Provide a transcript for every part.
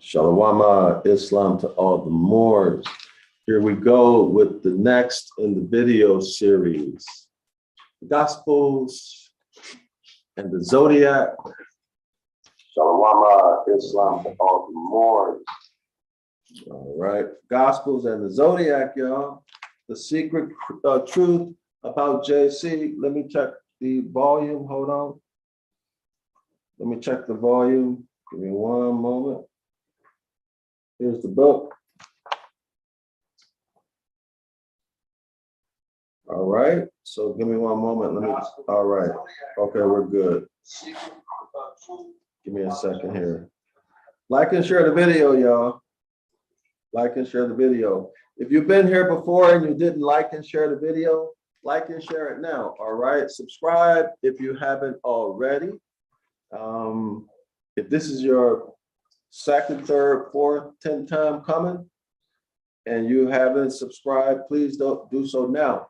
Shalom, Islam to all the Moors. Here we go with the next in the video series, the Gospels and the Zodiac. Shalom, Islam to all the Moors. All right, Gospels and the Zodiac, y'all. The secret truth about JC. Let me check the volume. Hold on. Let me check the volume. Give me one moment. Here's the book. All right. So give me one moment. All right. Okay, we're good. Give me a second here. Like and share the video, y'all. Like and share the video. If you've been here before and you didn't like and share the video, like and share it now. All right. Subscribe if you haven't already. If this is your second, third, fourth, 10th time coming, and you haven't subscribed, please don't do so now.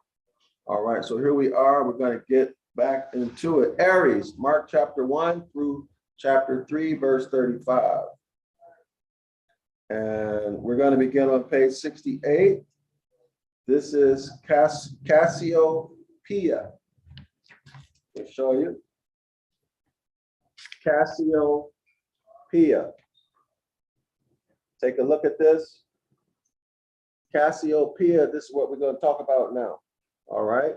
All right, so here we are. We're going to get back into it. Aries, Mark chapter 1 through chapter 3, verse 35. And we're going to begin on page 68. This is Cassiopeia. I'll show you. Cassiopeia. Take a look at this. Cassiopeia, this is what we're going to talk about now. All right.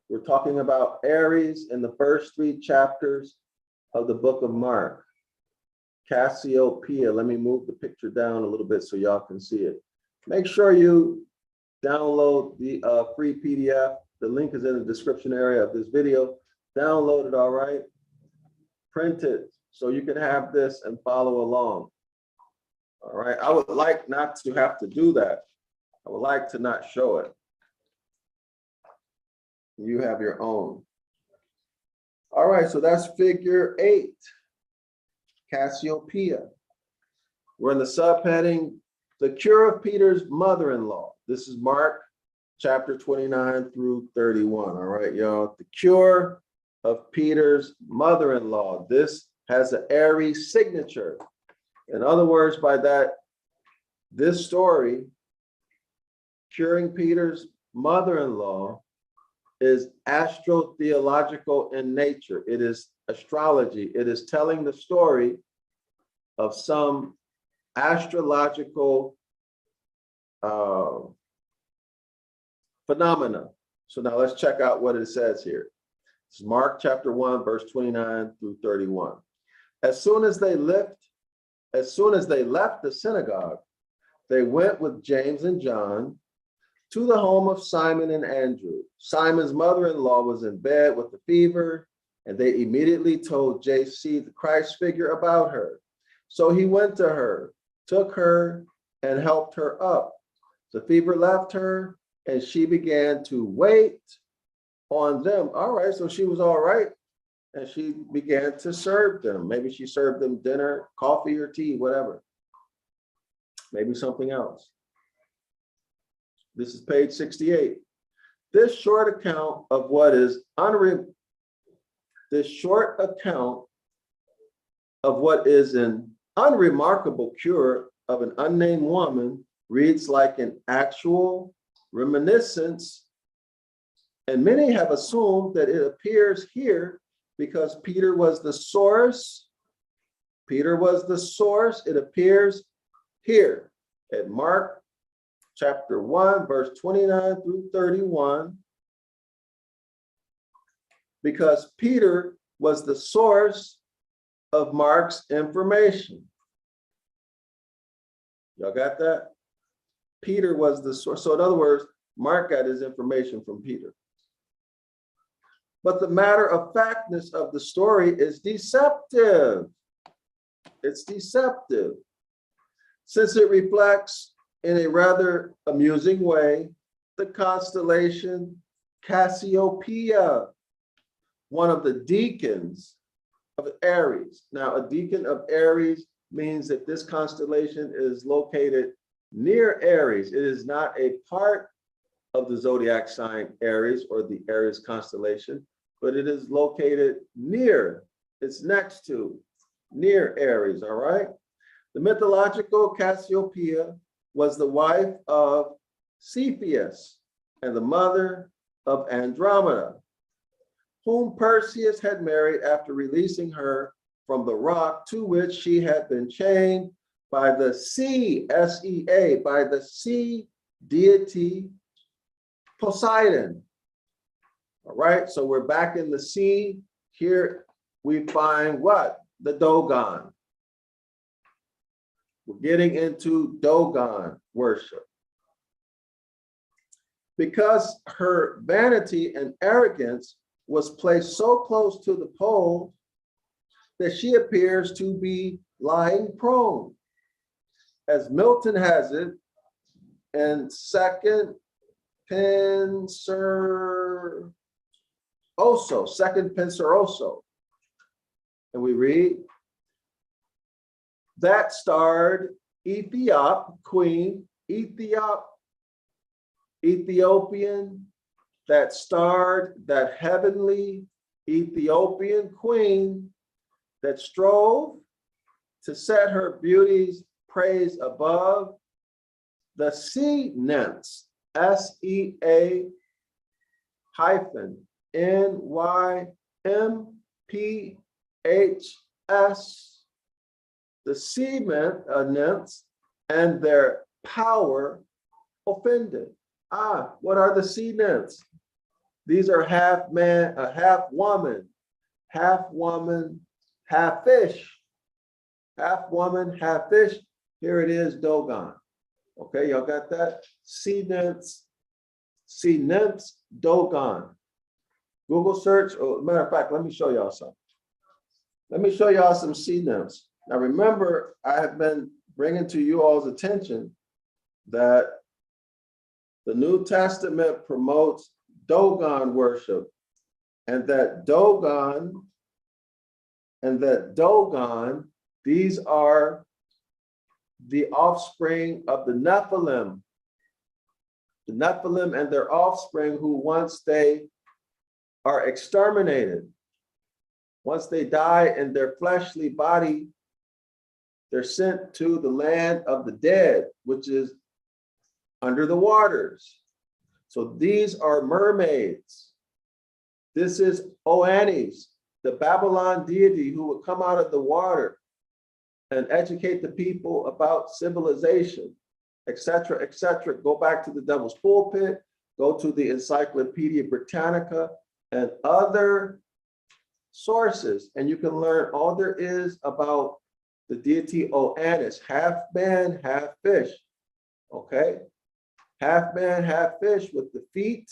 We're talking about Aries in the first 3 chapters of the book of Mark. Cassiopeia. Let me move the picture down a little bit so y'all can see it. Make sure you download the free PDF. The link is in the description area of this video. Download it, all right? Print it so you can have this and follow along. All right, I would like not to have to do that. I would like to not show it. You have your own. All right, so that's figure 8, Cassiopeia. We're in the subheading, the cure of Peter's mother-in-law. This is Mark chapter 29 through 31. All right, y'all, the cure of Peter's mother-in-law. This has an Aries signature. In other words, by that, this story, curing Peter's mother-in-law, is astrotheological in nature. It is astrology. It is telling the story of some astrological phenomena. So now let's check out what it says here. It's Mark chapter 1, verse 29 through 31. As soon as they left the synagogue, they went with James and John to the home of Simon and Andrew. Simon's mother-in-law was in bed with a fever, and they immediately told JC, the Christ figure, about her. So he went to her, took her, and helped her up. The fever left her, and she began to wait on them. All right, so she was all right. And she began to serve them. Maybe she served them dinner, coffee or tea, whatever. Maybe something else. This is page 68. This short account of what is an unremarkable cure of an unnamed woman reads like an actual reminiscence, and many have assumed that it appears here because Peter was the source. Peter was the source. It appears here at Mark chapter 1, verse 29 through 31, because Peter was the source of Mark's information. Y'all got that? Peter was the source. So in other words, Mark got his information from Peter. But the matter of factness of the story is deceptive. It's deceptive, since it reflects in a rather amusing way the constellation Cassiopeia, one of the deacons of Aries. Now, a deacon of Aries means that this constellation is located near Aries. It is not a part of the zodiac sign Aries or the Aries constellation, but it is located near, it's next to, near Aries, all right? The mythological Cassiopeia was the wife of Cepheus and the mother of Andromeda, whom Perseus had married after releasing her from the rock to which she had been chained by the sea, S-E-A, by the sea deity Poseidon. All right, so we're back in the sea. Here we find what? The Dogon. We're getting into Dogon worship. Because her vanity and arrogance was placed so close to the pole that she appears to be lying prone. As Milton has it, and second Penseroso, second Penseroso. And we read, that starred Ethiopian, that starred, that heavenly Ethiopian queen that strove to set her beauty's praise above the sea nymphs, S-E-A hyphen N-Y-M-P-H-S, the sea nymphs and their power offended. What are the sea nymphs? These are half man, half woman, half fish. Half woman, half fish. Here it is, Dogon. Okay, y'all got that? Sea nymphs, Dogon. Google search. Oh, matter of fact, let me show y'all something. Let me show y'all some sea nymphs. Now remember, I have been bringing to you all's attention that the New Testament promotes Dogon worship, and that Dogon, these are the offspring of the Nephilim and their offspring, who once they are exterminated, once they die in their fleshly body, they're sent to the land of the dead, which is under the waters. So these are mermaids. This is Oannes, the Babylon deity who would come out of the water and educate the people about civilization, etc., etc. Go back to the Devil's Pulpit, go to the Encyclopedia Britannica and other sources, and you can learn all there is about the deity Oannes, half man, half fish. Okay? Half man, half fish with the feet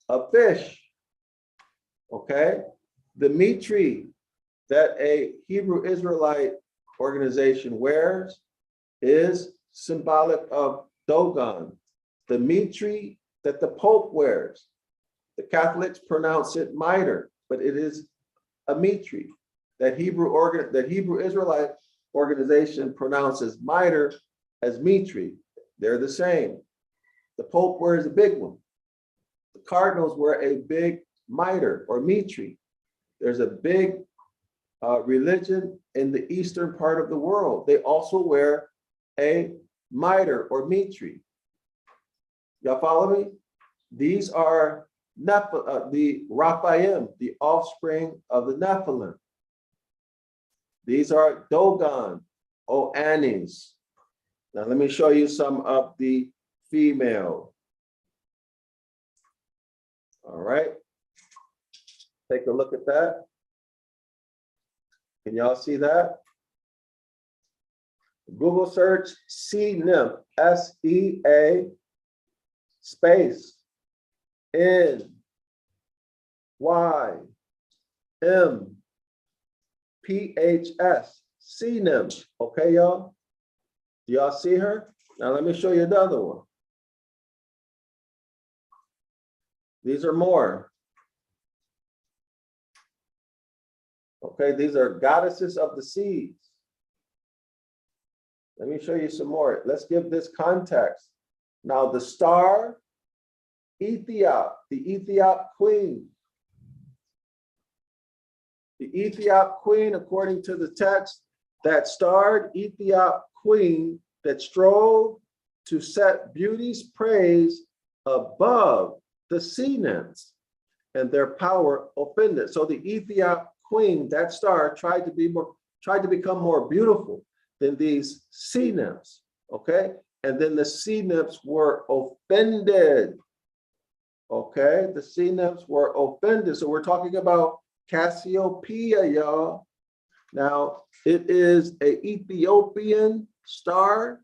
of fish. Okay? The mitri that a Hebrew Israelite organization wears is symbolic of Dogon. The mitri that the Pope wears, the Catholics pronounce it mitre, but it is a mitri. That Hebrew Israelite organization pronounces mitre as mitri. They're the same. The Pope wears a big one. The cardinals wear a big mitre or mitri. There's a big religion in the eastern part of the world. They also wear a mitre or mitri. Y'all follow me? These are the Raphaim, the offspring of the Nephilim. These are Dogon, Oannes. Now let me show you some of the female. All right. Take a look at that. Can y'all see that? Google search sea nymph, S-E-A space N-Y-M-P-H-S, sea nymph. Okay, y'all? Do y'all see her? Now let me show you another one. These are more. Okay, these are goddesses of the seas. Let me show you some more. Let's give this context. Now the star, Ethiop, the Ethiop queen. The Ethiop queen, according to the text, that starred Ethiop queen that strove to set beauty's praise above the sea nymphs, and their power offended. So the Ethiop queen, that star, tried to become more beautiful than these sea nymphs. Okay, and then the sea nymphs were offended. Okay, the sea nymphs were offended. So we're talking about Cassiopeia, y'all. Now, it is an Ethiopian star,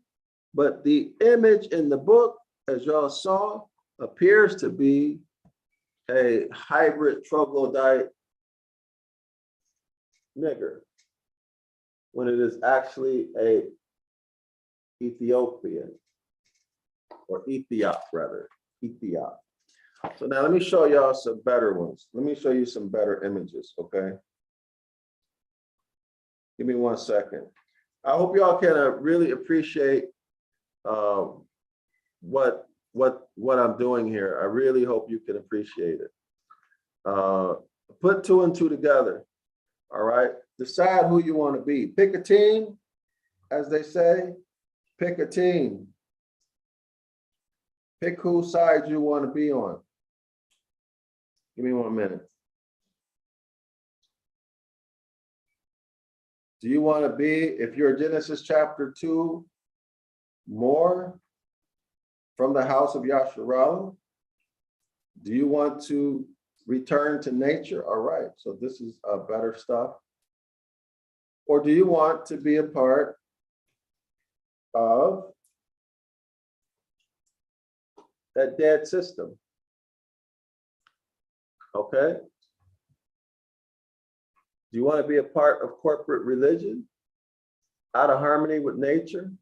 but the image in the book, as y'all saw, appears to be a hybrid troglodyte nigger, when it is actually a Ethiopian, or Ethiop rather, Ethiop. So now let me show y'all some better ones. Let me show you some better images, okay? Give me 1 second. I hope y'all can really appreciate what I'm doing here. I really hope you can appreciate it. Put 2 and 2 together. All right. Decide who you want to be. Pick a team, as they say. Pick a team. Pick whose side you want to be on. Give me 1 minute. Do you want to be, if you're Genesis chapter 2, more from the House of Yasharala? Do you want to return to nature? All right, so this is better stuff. Or do you want to be a part of that dead system? Okay. Do you want to be a part of corporate religion, out of harmony with nature,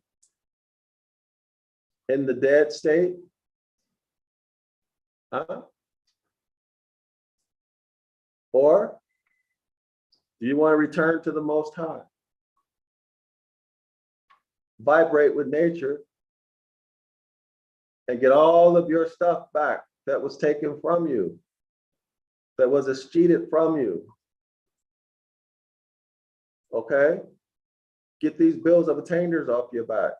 in the dead state? Huh? Or do you want to return to the Most High? Vibrate with nature and get all of your stuff back that was taken from you, that was escheated from you. Okay? Get these bills of attainders off your back.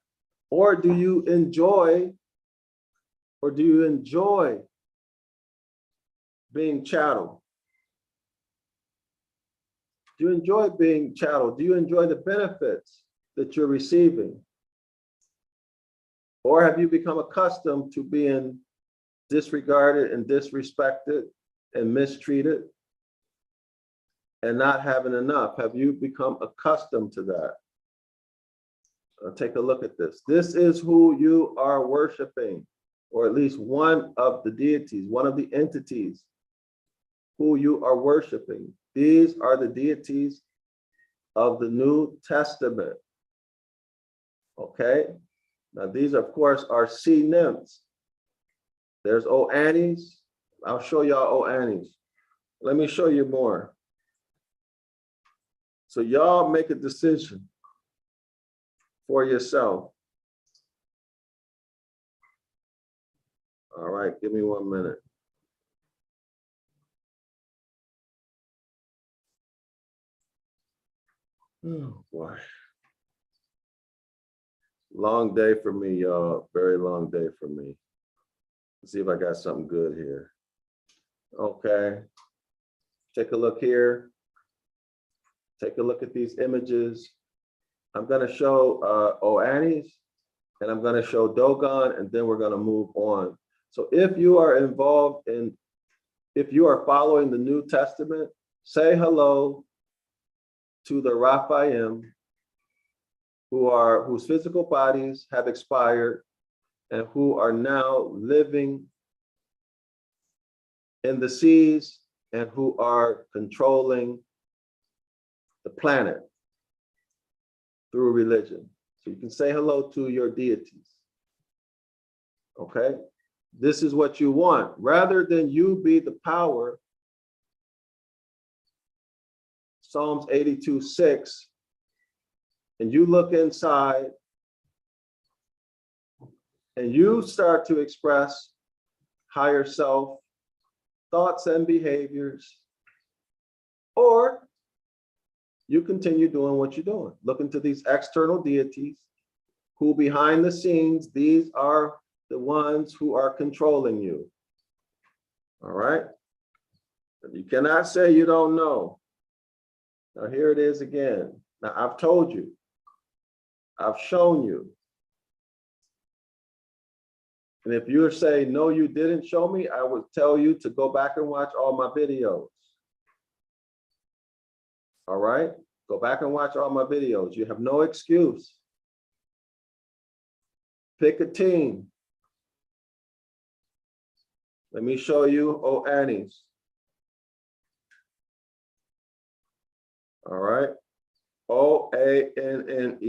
Or do you enjoy being chattel? Do you enjoy being chattel? Do you enjoy the benefits that you're receiving? Or have you become accustomed to being disregarded and disrespected and mistreated and not having enough? Have you become accustomed to that? Take a look at this. This is who you are worshiping, or at least one of the deities, one of the entities who you are worshiping. These are the deities of the New Testament. Okay? Now, these, of course, are sea nymphs. There's Oannes. I'll show y'all Oannes. Let me show you more. So y'all make a decision for yourself. All right, give me 1 minute. Oh boy. Long day for me, y'all. Very long day for me. Let's see if I got something good here. Okay. Take a look here. Take a look at these images. I'm going to show Oannes, and I'm going to show Dogon, and then we're going to move on. So if you are involved in, if you are following the New Testament, say hello to the Raphaim, whose physical bodies have expired and who are now living in the seas and who are controlling the planet through religion. So you can say hello to your deities. Okay? This is what you want. Rather than you be the power, Psalms 82:6, and you look inside and you start to express higher self thoughts and behaviors, or you continue doing what you're doing. Looking to these external deities who behind the scenes, these are the ones who are controlling you. All right. You cannot say you don't know. Now here it is again. Now I've told you, I've shown you. And if you say, no, you didn't show me, I would tell you to go back and watch all my videos. All right? Go back and watch all my videos. You have no excuse. Pick a team. Let me show you Annies. All right? Oannes.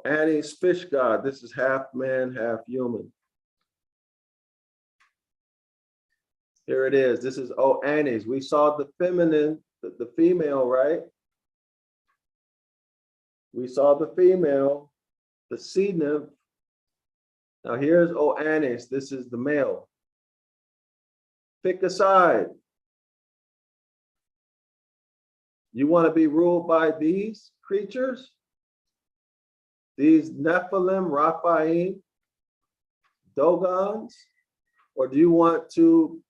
Annie's fish god. This is half man, half human. Here it is. This is Annie's. We saw the feminine, the female, right? We saw the female, the sea nymph. Now here's Annie's. This is the male. Pick a side. You want to be ruled by these creatures? These Nephilim, Raphaim, Dogons? Or do you want to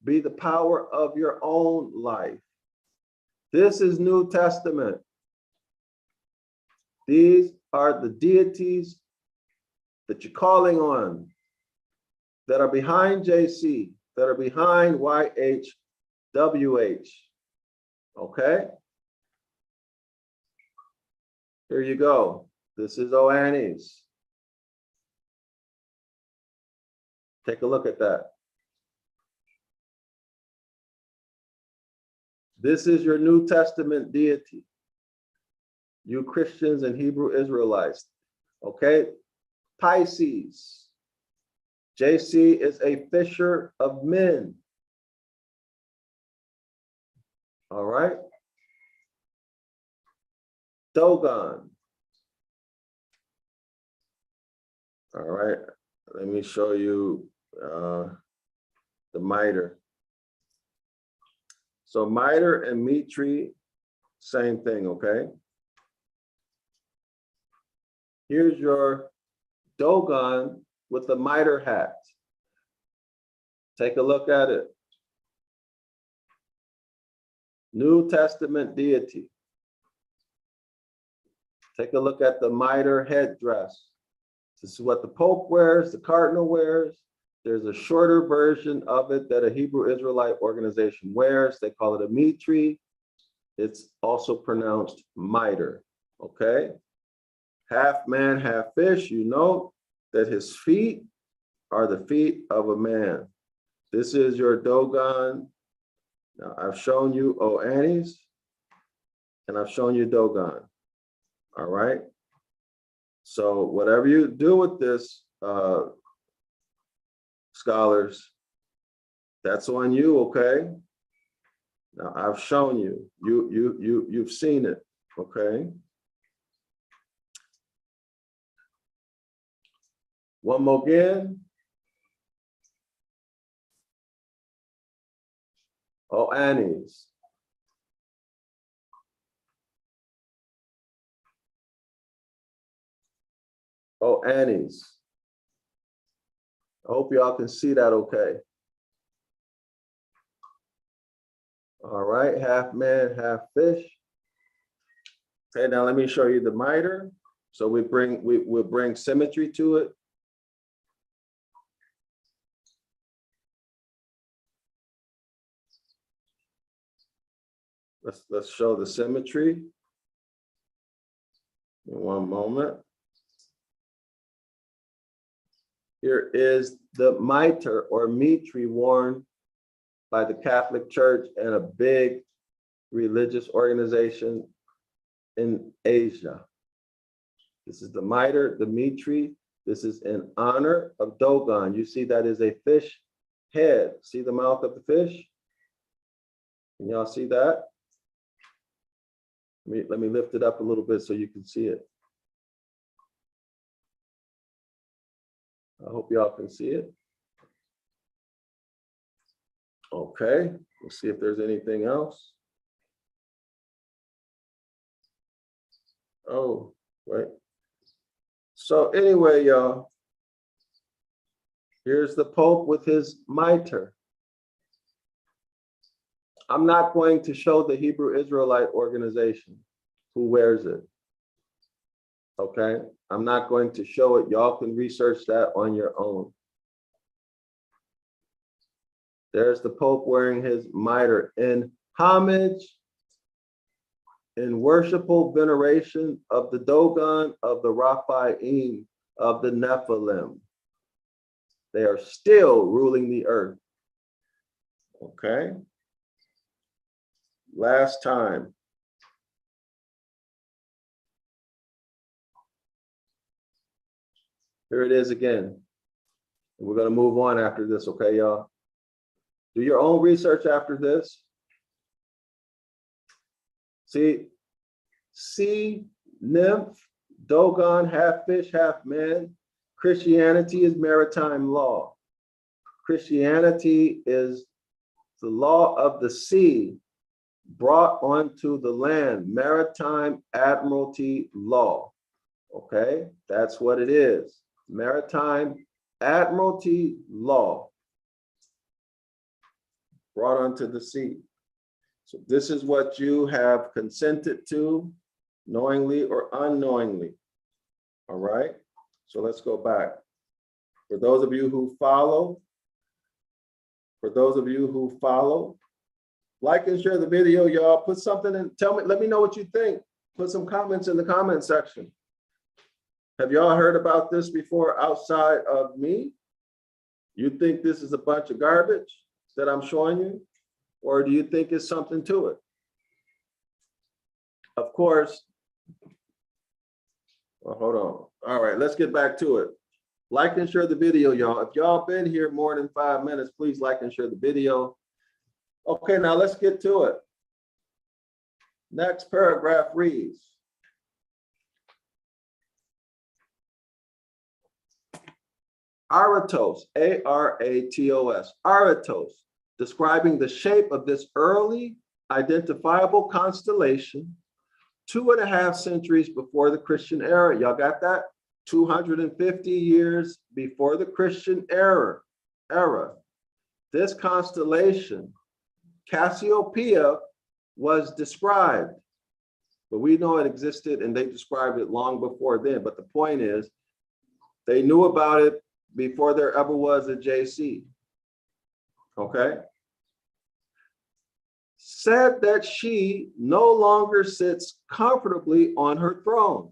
be the power of your own life? This is New Testament. These are the deities that you're calling on, that are behind JC, that are behind YHWH. Okay? Here you go. This is Annie's. Take a look at that. This is your New Testament deity. You Christians and Hebrew Israelites. Okay? Pisces. JC is a fisher of men. All right? Dogon. All right, let me show you the miter. So miter and mitri, same thing, okay? Here's your Dogon with the miter hat. Take a look at it. New Testament deity. Take a look at the miter headdress. This is what the Pope wears, the Cardinal wears. There's a shorter version of it that a Hebrew Israelite organization wears. They call it a mitri. It's also pronounced miter, okay? Half man, half fish. You know that his feet are the feet of a man. This is your Dogon. Now, I've shown you Annie's, and I've shown you Dogon, all right? So whatever you do with this, scholars, that's on you, okay? Now I've shown you. You've seen it, okay? One more again. Annie's. Annie's. I hope y'all can see that okay. All right, half man, half fish. Okay, now let me show you the miter. So we'll bring symmetry to it. Let's show the symmetry. In one moment. Here is the mitre or mitri worn by the Catholic Church and a big religious organization in Asia. This is the mitre, the mitri. This is in honor of Dogon. You see that is a fish head. See the mouth of the fish? Can y'all see that? Let me lift it up a little bit so you can see it. I hope y'all can see it. Okay, Let's see if there's anything else. Oh, wait. So anyway, y'all, here's the Pope with his mitre. I'm not going to show the Hebrew Israelite organization who wears it. Okay, I'm not going to show it. Y'all can research that on your own. There's the Pope wearing his mitre in homage, in worshipful veneration of the Dogon, of the Raphaim, of the Nephilim. They are still ruling the earth. Okay. Last time. Here it is again. We're going to move on after this, okay, y'all? Do your own research after this. See, sea, nymph, Dogon, half fish, half man. Christianity is maritime law. Christianity is the law of the sea brought onto the land, maritime admiralty law. Okay, that's what it is. Maritime admiralty law brought onto the sea. So this is what you have consented to, knowingly or unknowingly. All right, so let's go back. For those of you who follow, like and share the video, y'all. Put something in, tell me, let me know what you think. Put some comments in the comment section. Have y'all heard about this before outside of me? You think this is a bunch of garbage that I'm showing you? Or do you think it's something to it? Of course. Well, hold on. All right, let's get back to it. Like and share the video, y'all. If y'all been here more than 5 minutes, please like and share the video. Okay, now let's get to it. Next paragraph reads, Aratos, A-R-A-T-O-S, Aratos, describing the shape of this early identifiable constellation 2.5 centuries before the Christian era. Y'all got that? 250 years before the Christian era. This constellation, Cassiopeia, was described, but we know it existed and they described it long before then. But the point is, they knew about it before there ever was a JC. Okay? Said that she no longer sits comfortably on her throne.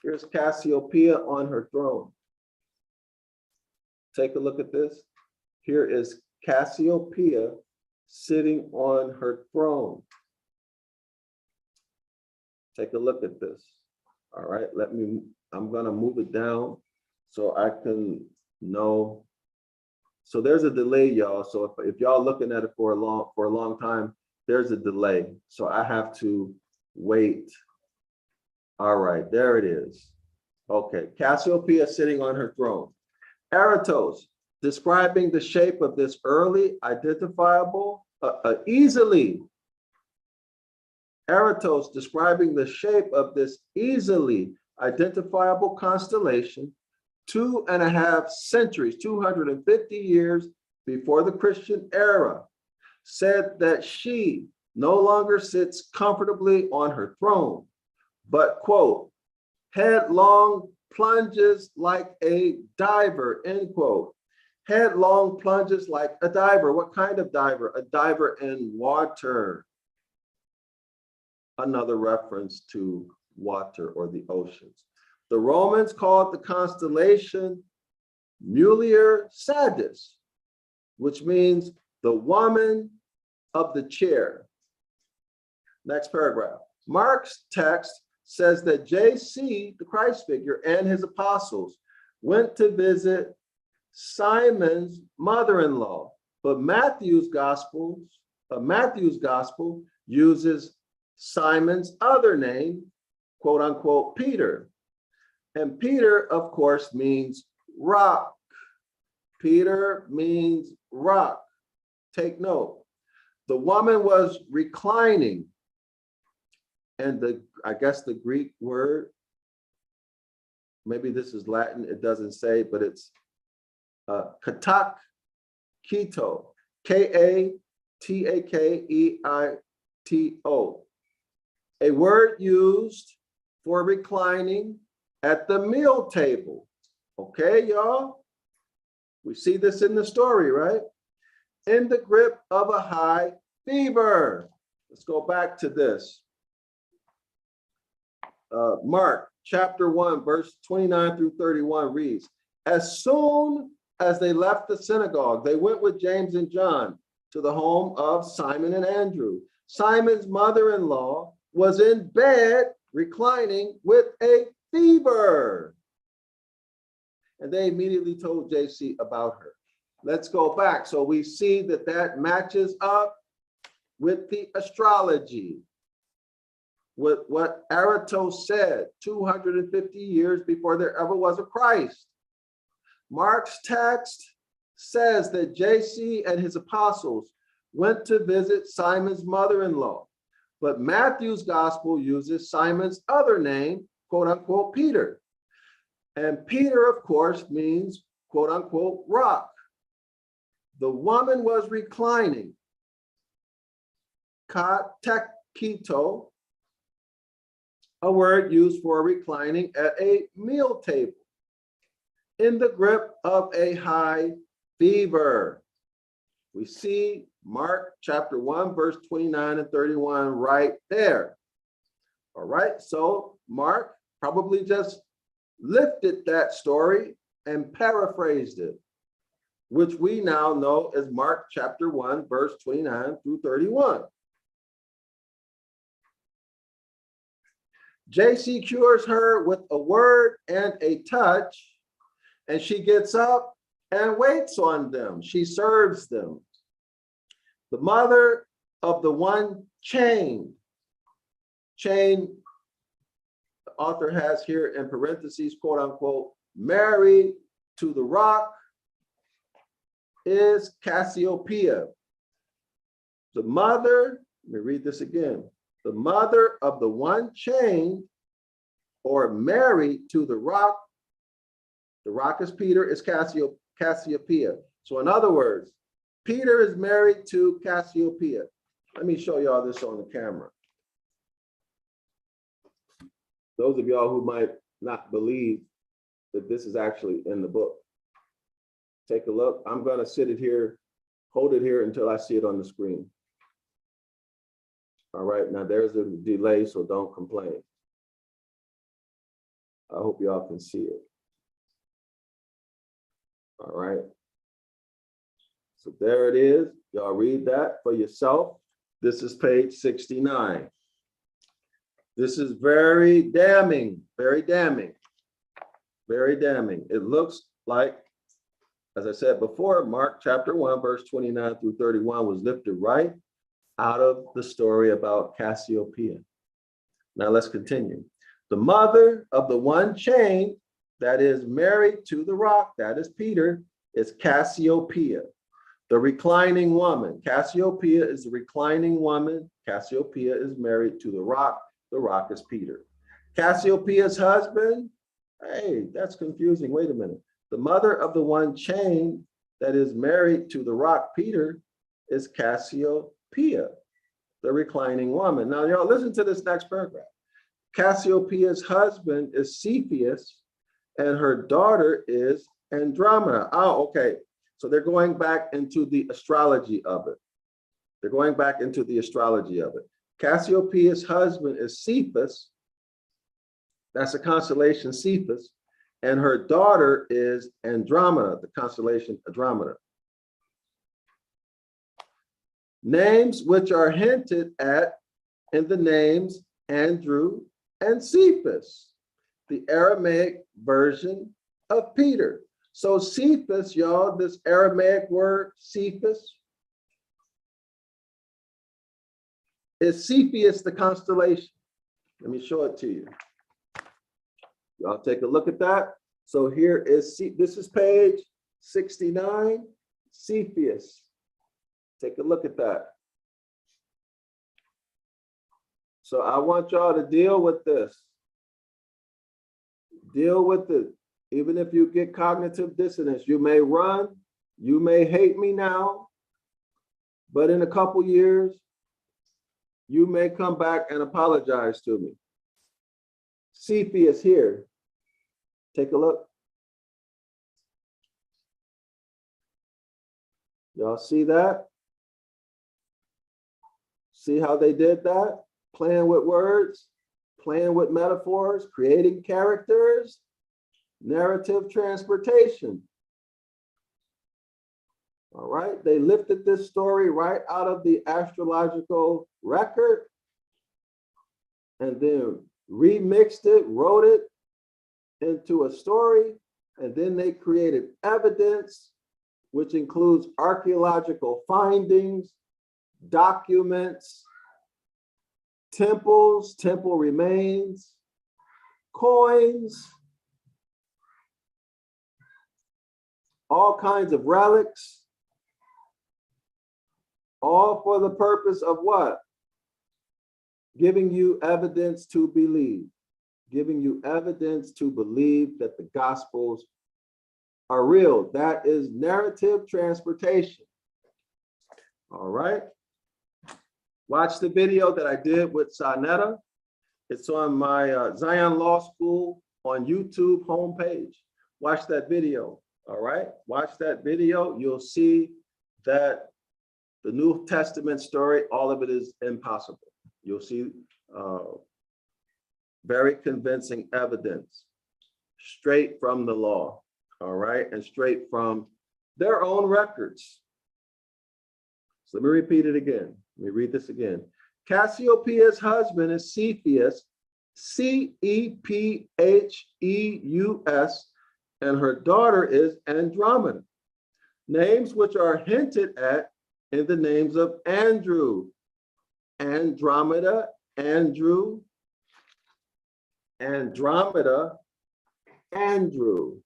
Here's Cassiopeia on her throne. Take a look at this. Here is Cassiopeia sitting on her throne. Take a look at this. All right, I'm gonna move it down so I can know. So there's a delay, y'all. So if y'all looking at it for a long time, there's a delay. So I have to wait. All right, there it is. Okay, Cassiopeia sitting on her throne. Aratos, describing the shape of this early identifiable, Aratos, describing the shape of this easily identifiable constellation 2.5 centuries, 250 years before the Christian era, said that she no longer sits comfortably on her throne, but, quote, headlong plunges like a diver, end quote. Headlong plunges like a diver. What kind of diver? A diver in water. Another reference to water or the oceans. The Romans called the constellation Mulier Sadis, which means the woman of the chair. Next paragraph. Mark's text says that JC, the Christ figure, and his apostles went to visit Simon's mother-in-law, but Matthew's gospel uses Simon's other name, quote unquote, Peter. And Peter, of course, means rock. Peter means rock. Take note. The woman was reclining, and I guess the Greek word, maybe this is Latin, it doesn't say, but it's katak keto, K-A-T-A-K-E-I-T-O, a word used for reclining at the meal table. Okay, y'all? We see this in the story, right? In the grip of a high fever. Let's go back to this. Mark chapter 1, verse 29 through 31 reads, as soon as they left the synagogue, they went with James and John to the home of Simon and Andrew. Simon's mother-in-law was in bed, reclining with a fever. And they immediately told JC about her. Let's go back. So we see that matches up with the astrology, with what Aratos said 250 years before there ever was a Christ. Mark's text says that JC and his apostles went to visit Simon's mother-in-law, but Matthew's gospel uses Simon's other name, quote unquote, Peter. And Peter, of course, means, quote unquote, rock. The woman was reclining, katekito, a word used for reclining at a meal table, in the grip of a high fever. We see Mark chapter 1, verse 29 and 31 right there. All right, so Mark probably just lifted that story and paraphrased it, which we now know as Mark chapter 1, verse 29 through 31. JC cures her with a word and a touch, and she gets up and waits on them. She serves them. The mother of the one chained, the author has here in parentheses, quote unquote, married to the rock, is Cassiopeia. The mother, let me read this again. The mother of the one chained or married to the rock is Peter, is Cassiopeia. So in other words, Peter is married to Cassiopeia. Let me show y'all this on the camera. Those of y'all who might not believe that this is actually in the book. Take a look. I'm going to sit it here, hold it here until I see it on the screen. All right, now there's a delay, so don't complain. I hope y'all can see it. All right. So there it is. Y'all read that for yourself. This is page 69. This is very damning, very damning, very damning. It looks like, as I said before, Mark chapter 1, verse 29 through 31 was lifted right out of the story about Cassiopeia. Now let's continue. The mother of the one chained, that is married to the rock, that is Peter, is Cassiopeia, the reclining woman. Cassiopeia is the reclining woman. Cassiopeia is married to the rock is Peter. Cassiopeia's husband, hey, that's confusing. Wait a minute. The mother of the one chained, that is married to the rock Peter, is Cassiopeia, the reclining woman. Now, y'all listen to this next paragraph. Cassiopeia's husband is Cepheus, and her daughter is Andromeda. Oh, okay. So they're going back into the astrology of it. They're going back into the astrology of it. Cassiopeia's husband is Cephas. That's a constellation Cephas. And her daughter is Andromeda, the constellation Andromeda. Names which are hinted at in the names Andrew and Cephas, the Aramaic version of Peter. So Cephas, y'all, this Aramaic word, Cephas, is Cepheus, the constellation. Let me show it to you. Y'all take a look at that. So here is, this is page 69, Cepheus. Take a look at that. So I want y'all to deal with this. Deal with it. Even if you get cognitive dissonance, you may run, you may hate me now, but in a couple years, you may come back and apologize to me. Cepheus here. Take a look. Y'all see that? See how they did that? Playing with words, playing with metaphors, creating characters, narrative transportation. All right, they lifted this story right out of the astrological record and then remixed it, wrote it into a story, and then they created evidence, which includes archaeological findings, documents, temples, temple remains, coins, all kinds of relics, all for the purpose of what? Giving you evidence to believe, giving you evidence to believe that the Gospels are real. That is narrative transportation. All right. Watch the video that I did with Sanetta. It's on my Zion Law School on YouTube homepage. Watch that video. All right. Watch that video. You'll see that the New Testament story, all of it is impossible. You'll see very convincing evidence straight from the law. All right. And straight from their own records. So let me repeat it again. Let me read this again. Cassiopeia's husband is Cepheus, Cepheus, and her daughter is Andromeda. Names which are hinted at in the names of Andrew. Andromeda, Andrew, Andromeda, Andrew.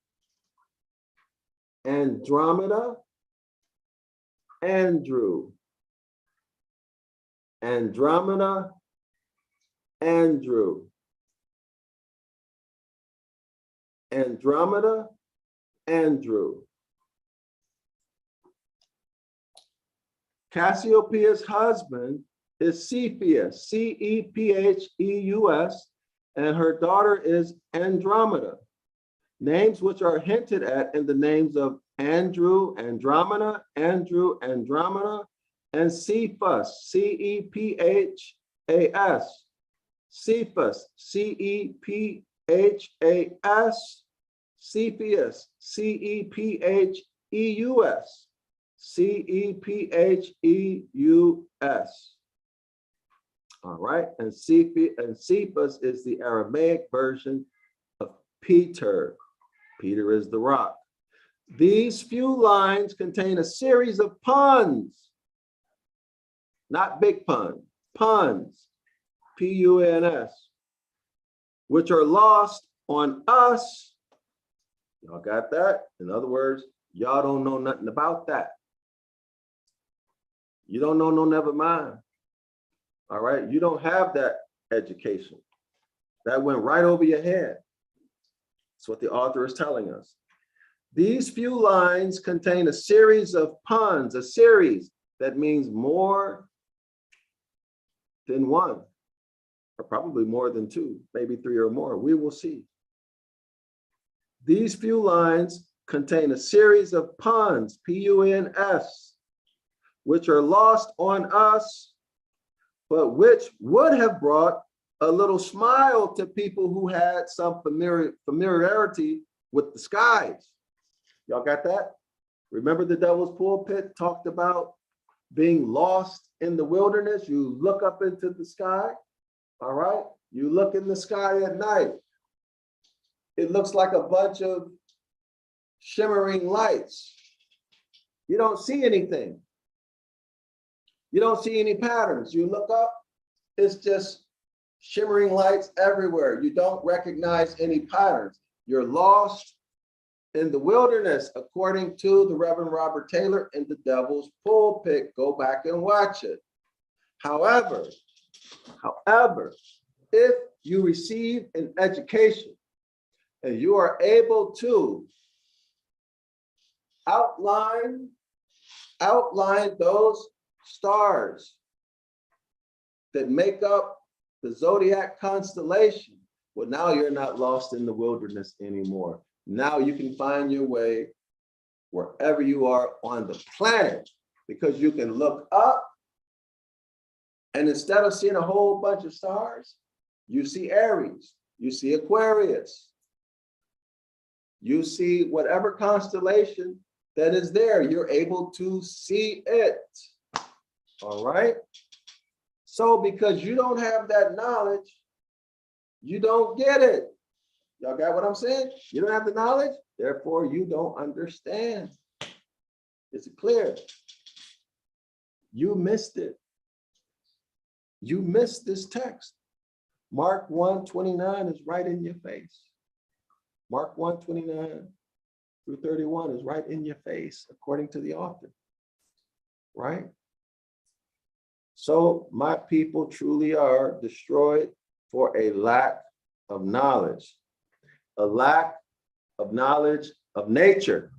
Andromeda, Andrew. Andromeda, Andrew. Andromeda, Andrew. Cassiopeia's husband is Cepheus, Cepheus, and her daughter is Andromeda. Names which are hinted at in the names of Andrew, Andromeda, Andrew, Andromeda, and Cephas, Cephas, Cephas, Cephas, Cepheus, Cepheus, Cepheus. All right, and Cephas is the Aramaic version of Peter. Peter is the rock. These few lines contain a series of puns, not big pun, puns, P-U-N-S, which are lost on us. Y'all got that? In other words, y'all don't know nothing about that. You don't know no never mind. All right, you don't have that education. That went right over your head. That's what the author is telling us. These few lines contain a series of puns, a series that means more than one, or probably more than two, maybe three or more. We will see. These few lines contain a series of puns, P-U-N-S, which are lost on us, but which would have brought a little smile to people who had some familiarity with the skies. Y'all got that? Remember the Devil's Pulpit talked about being lost in the wilderness? You look up into the sky, all right? You look in the sky at night. It looks like a bunch of shimmering lights. You don't see anything. You don't see any patterns. You look up, it's just shimmering lights everywhere. You don't recognize any patterns. You're lost in the wilderness, according to the Reverend Robert Taylor in the Devil's Pulpit. Go back and watch it. However, However, if you receive an education and you are able to outline those stars that make up the zodiac constellation, well, now you're not lost in the wilderness anymore. Now you can find your way wherever you are on the planet, because you can look up and instead of seeing a whole bunch of stars, you see Aries, you see Aquarius, you see whatever constellation that is there, you're able to see it. All right. So because you don't have that knowledge, you don't get it. Y'all got what I'm saying? You don't have the knowledge, therefore you don't understand. Is it clear? You missed it. You missed this text. Mark 1:29 is right in your face. Mark 1:29 through 31 is right in your face, according to the author. Right? So my people truly are destroyed for a lack of knowledge, a lack of knowledge of nature,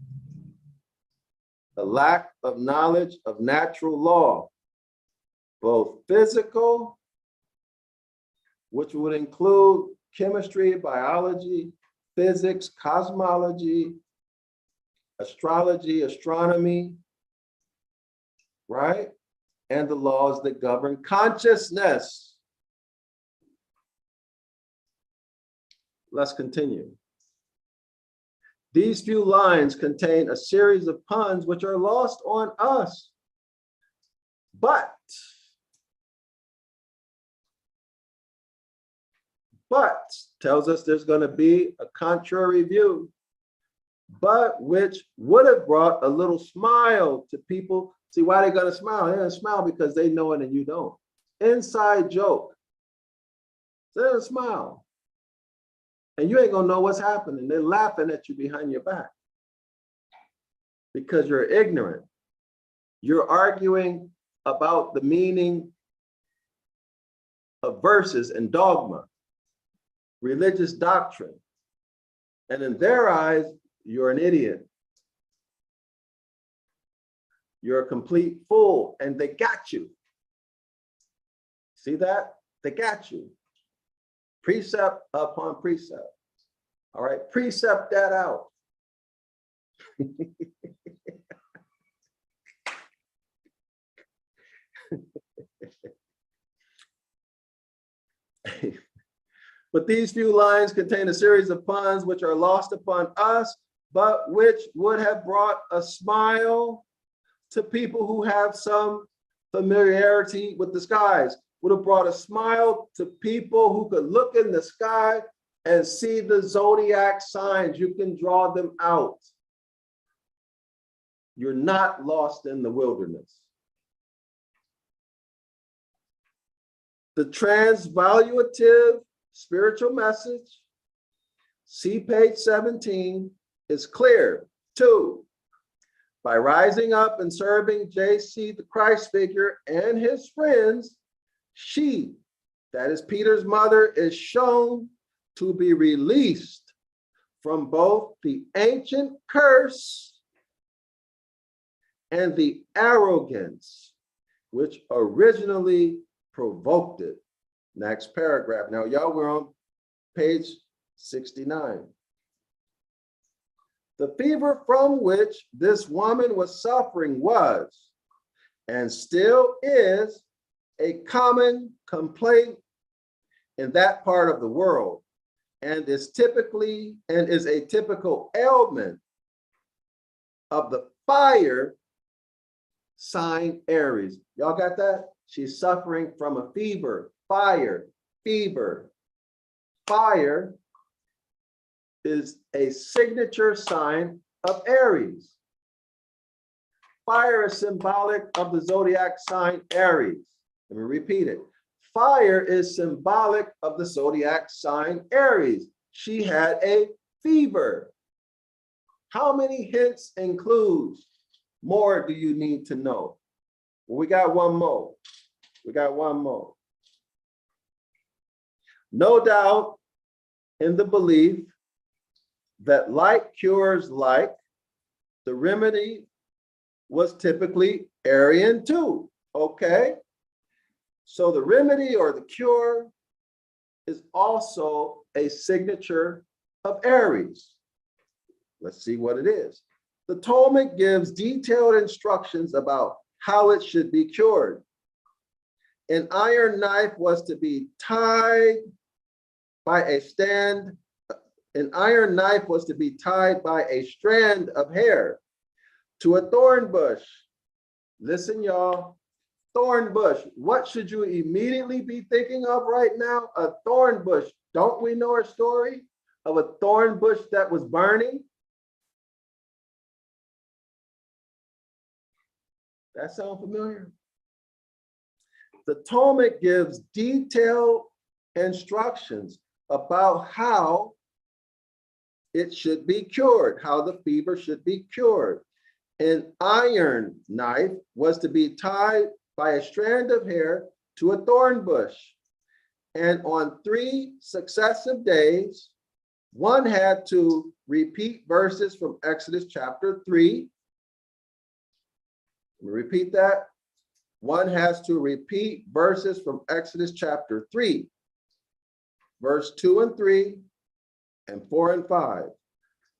a lack of knowledge of natural law, both physical, which would include chemistry, biology, physics, cosmology, astrology, astronomy, right? And the laws that govern consciousness. Let's continue. These few lines contain a series of puns which are lost on us. But tells us there's going to be a contrary view, but which would have brought a little smile to people. See, why they going to smile? They're going to smile because they know it and you don't. Inside joke. They're going to smile. And you ain't going to know what's happening. They're laughing at you behind your back because you're ignorant. You're arguing about the meaning of verses and dogma, religious doctrine. And in their eyes, you're an idiot. You're a complete fool, and they got you. See that? They got you. Precept upon precept. All right, precept that out. But these few lines contain a series of puns which are lost upon us, but which would have brought a smile to people who have some familiarity with the skies, would have brought a smile to people who could look in the sky and see the zodiac signs. You can draw them out. You're not lost in the wilderness. The transvaluative spiritual message, see page 17, is clear. 2, by rising up and serving JC, the Christ figure, and his friends, she, that is Peter's mother, is shown to be released from both the ancient curse and the arrogance which originally provoked it. Next paragraph. Now, y'all, we're on page 69. The fever from which this woman was suffering was, and still is, a common complaint in that part of the world, and is a typical ailment of the fire sign Aries. Y'all got that? She's suffering from a fever. Fire, fever. Fire is a signature sign of Aries. Fire is symbolic of the zodiac sign Aries. Let me repeat it. Fire is symbolic of the zodiac sign Aries. She had a fever. How many hints and clues more do you need to know? Well, we got one more. We got one more. No doubt in the belief that like cures like, the remedy was typically Aryan too. Okay, so the remedy or the cure is also a signature of Aries. Let's see what it is. The Talmud gives detailed instructions about how it should be cured. An iron knife was to be tied by a stand. An iron knife was to be tied by a strand of hair to a thorn bush. Listen, y'all, thorn bush. What should you immediately be thinking of right now? A thorn bush. Don't we know a story of a thorn bush that was burning? That sound familiar? The Talmud gives detailed instructions about how it should be cured, how the fever should be cured. An iron knife was to be tied by a strand of hair to a thorn bush. And on 3 successive days, one had to repeat verses from Exodus chapter 3. Repeat that. One has to repeat verses from Exodus chapter 3, verse 2 and 3, and 4 and 5.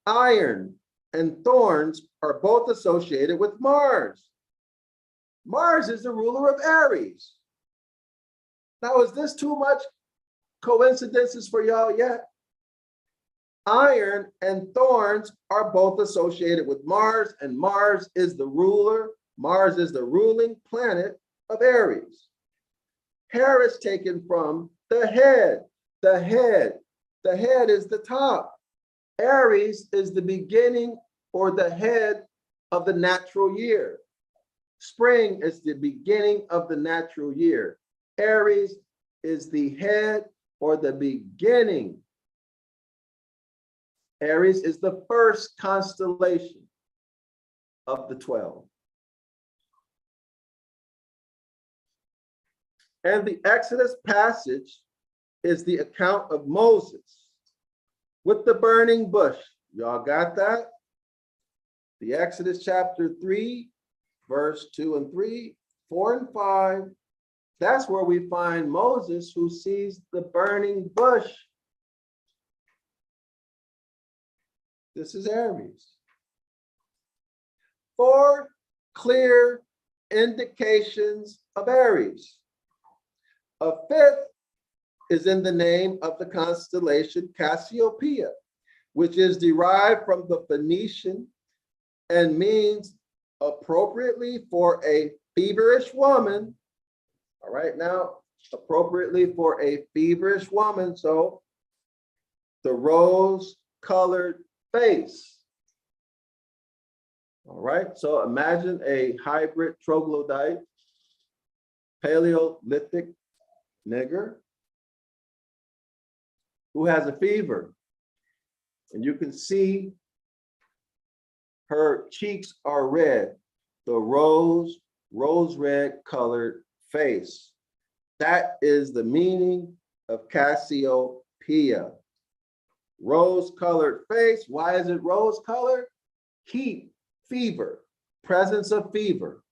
Iron and thorns are both associated with Mars. Mars is the ruler of Aries. Now, is this too much coincidences for y'all yet? Iron and thorns are both associated with Mars, and Mars is the ruler. Mars is the ruling planet of Aries. Hair is taken from the head. The head is the top. Aries is the beginning or the head of the natural year. Spring is the beginning of the natural year. Aries is the head or the beginning. Aries is the first constellation of the 12. And the Exodus passage is the account of Moses with the burning bush. Y'all got that? The Exodus chapter 3, verse 2 and 3, 4 and 5. That's where we find Moses who sees the burning bush. This is Aries. 4 clear indications of Aries. A 5th is in the name of the constellation Cassiopeia, which is derived from the Phoenician and means appropriately for a feverish woman. All right, now, appropriately for a feverish woman. So the rose-colored face. All right, so imagine a hybrid troglodyte, Paleolithic nigger who has a fever. And you can see her cheeks are red, the rose red colored face. That is the meaning of Cassiopeia. Rose colored face. Why is it rose colored? Heat, fever, presence of fever.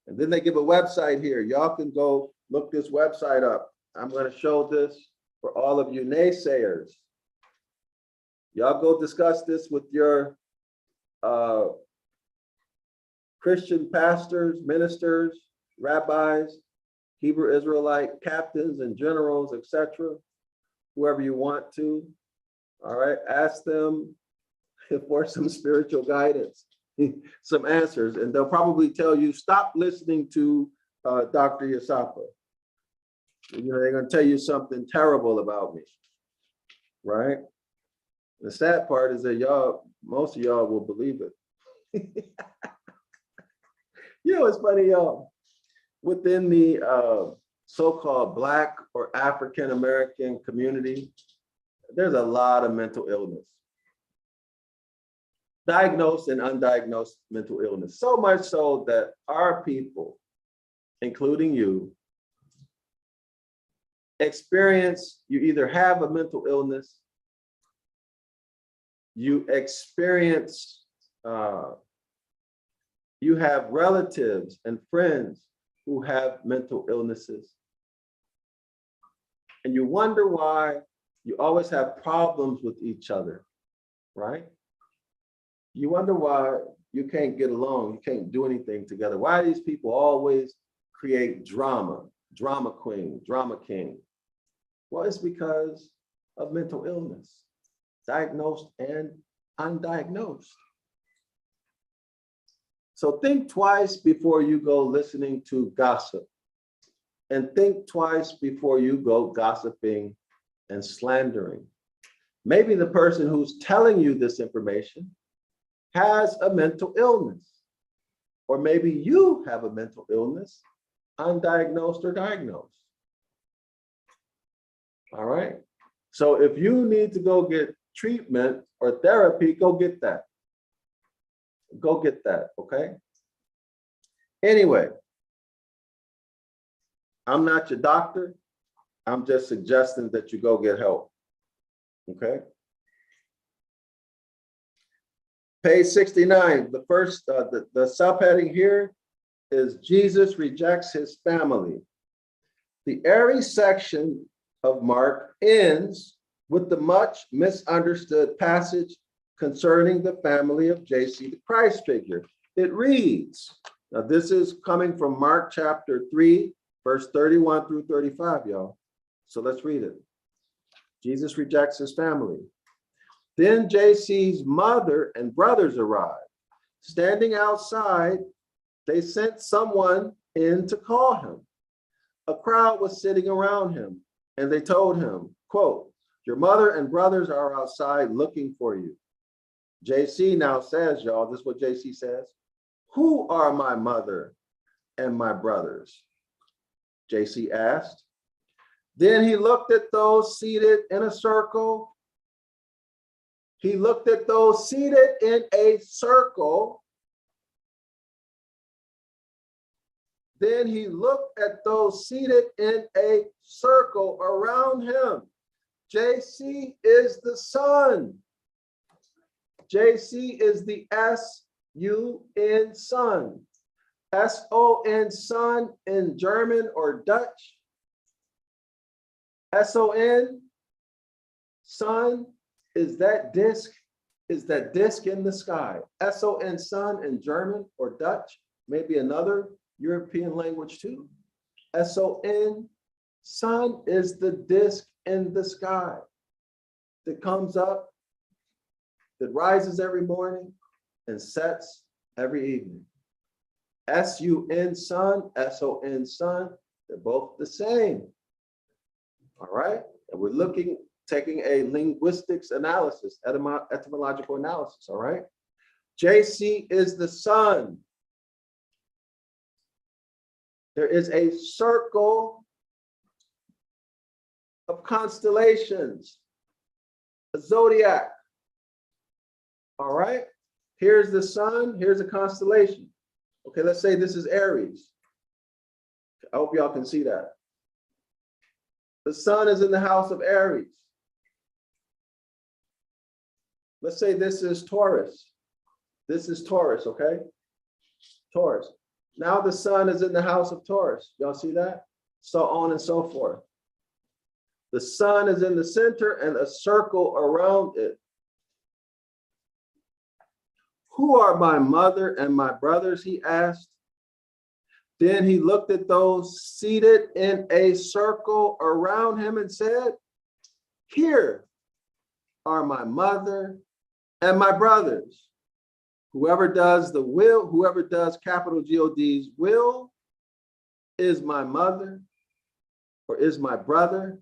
And then they give a website here. Y'all can go look this website up. I'm going to show this for all of you naysayers. Y'all go discuss this with your Christian pastors, ministers, rabbis, Hebrew Israelite captains and generals, etc. Whoever you want to. All right, ask them for some spiritual guidance, some answers, and they'll probably tell you, stop listening to DrYasapa. You know, they're going to tell you something terrible about me, right? The sad part is that most of y'all will believe it. You know, it's funny, y'all. Within the so-called Black or African-American community, there's a lot of mental illness. Diagnosed and undiagnosed mental illness. So much so that our people, including you, experience, you either have a mental illness, you experience, you have relatives and friends who have mental illnesses. And you wonder why you always have problems with each other, right? You wonder why you can't get along, you can't do anything together. Why these people always create drama, drama queen, drama king? Well, it's because of mental illness, diagnosed and undiagnosed. So think twice before you go listening to gossip, and think twice before you go gossiping and slandering. Maybe the person who's telling you this information has a mental illness, or maybe you have a mental illness, undiagnosed or diagnosed. All right. So if you need to go get treatment or therapy, go get that. Go get that, okay? Anyway, I'm not your doctor. I'm just suggesting that you go get help, okay? Page 69, the first, the subheading here is Jesus rejects his family. The Aries section of Mark ends with the much misunderstood passage concerning the family of JC, the Christ figure. It reads, now this is coming from Mark chapter 3, verse 31 through 35, y'all. So let's read it. Jesus rejects his family. Then JC's mother and brothers arrived. Standing outside, they sent someone in to call him. A crowd was sitting around him, and they told him, quote, your mother and brothers are outside looking for you. JC now says, y'all, this is what JC says, who are my mother and my brothers? JC asked. Then he looked at those seated in a circle. He looked at those seated in a circle. Then he looked at those seated in a circle around him. JC is the son. JC is the S-U-N, son. S-O-N, son in German or Dutch. S-O-N, son, is that disc in the sky. S-O-N, son in German or Dutch, maybe another European language too. S-O-N, sun is the disc in the sky that comes up, that rises every morning and sets every evening. S-U-N, sun, S-O-N, sun, they're both the same. All right, and we're taking a linguistics analysis, etymological analysis, all right? JC is the sun. There is a circle of constellations, a zodiac, all right? Here's the sun, here's a constellation. Okay, let's say this is Aries. I hope y'all can see that. The sun is in the house of Aries. Let's say this is Taurus. This is Taurus, okay? Taurus. Now the sun is in the house of Taurus. Y'all see that? So on and so forth. The sun is in the center and a circle around it. Who are my mother and my brothers? He asked. Then he looked at those seated in a circle around him and said, here are my mother and my brothers. Whoever does the will, whoever does capital God's will is my mother or is my brother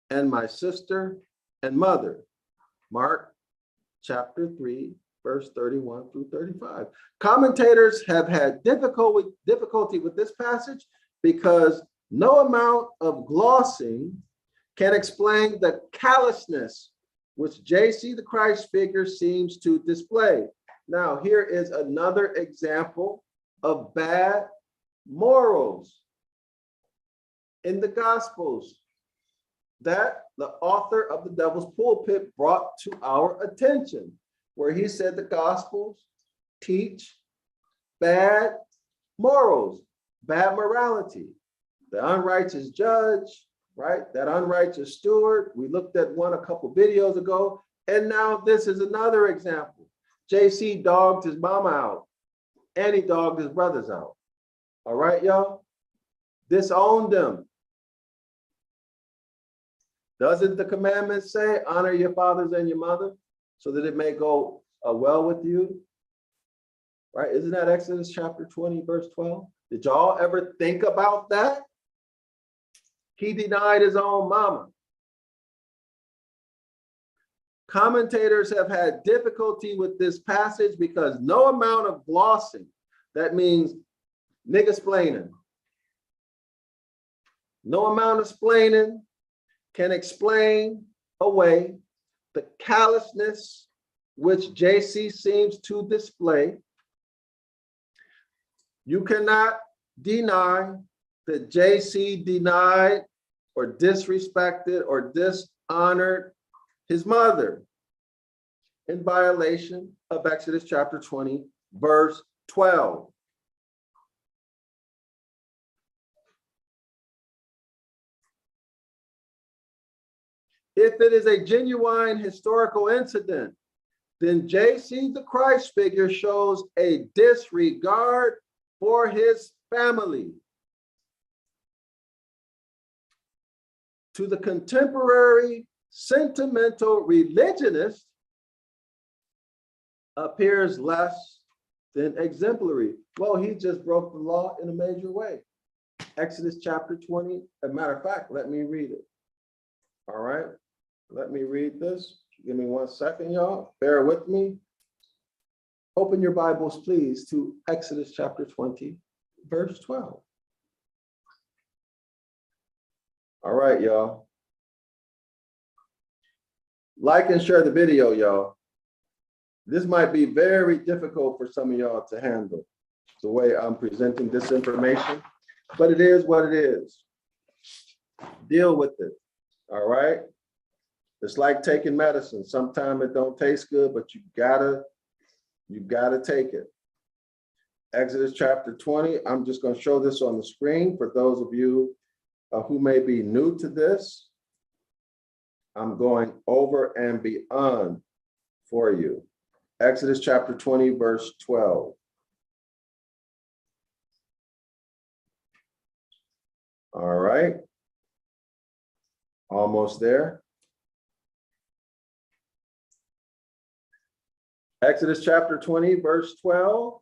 and my sister and mother. Mark chapter 3, verse 31 through 35. Commentators have had difficulty with this passage because no amount of glossing can explain the callousness which JC the Christ figure seems to display. Now, here is another example of bad morals in the Gospels. that the author of the Devil's Pulpit brought to our attention, where he said the Gospels teach bad morals, bad morality. The unrighteous judge, right? That unrighteous steward. We looked at one a couple videos ago, and now this is another example. JC dogged his mama out, and he dogged his brothers out. All right, y'all? Disowned them. Doesn't the commandment say, honor your fathers and your mother so that it may go well with you? Right? Isn't that Exodus chapter 20, verse 12? Did y'all ever think about that? He denied his own mama. Commentators have had difficulty with this passage because no amount of glossing, that means nigga-splaining, no amount of splaining can explain away the callousness which JC seems to display. You cannot deny that JC denied or disrespected or dishonored his mother in violation of Exodus chapter 20, verse 12. If it is a genuine historical incident, then JC, the Christ figure, shows a disregard for his family. To the contemporary sentimental religionist, appears less than exemplary. Well, he just broke the law in a major way. Exodus chapter 20, as a matter of fact, let me read it. All right, let me read this. Give me 1 second, y'all. Bear with me. Open your Bibles, please, to Exodus chapter 20, verse 12. All right, y'all. Like and share the video, y'all. This might be very difficult for some of y'all to handle, the way I'm presenting this information, but it is what it is. Deal with it, all right? It's like taking medicine. Sometimes it don't taste good, but you gotta take it. Exodus chapter 20, I'm just gonna show this on the screen for those of you who may be new to this. I'm going over and beyond for you. Exodus chapter 20, verse 12. All right. Almost there. Exodus chapter 20, verse 12.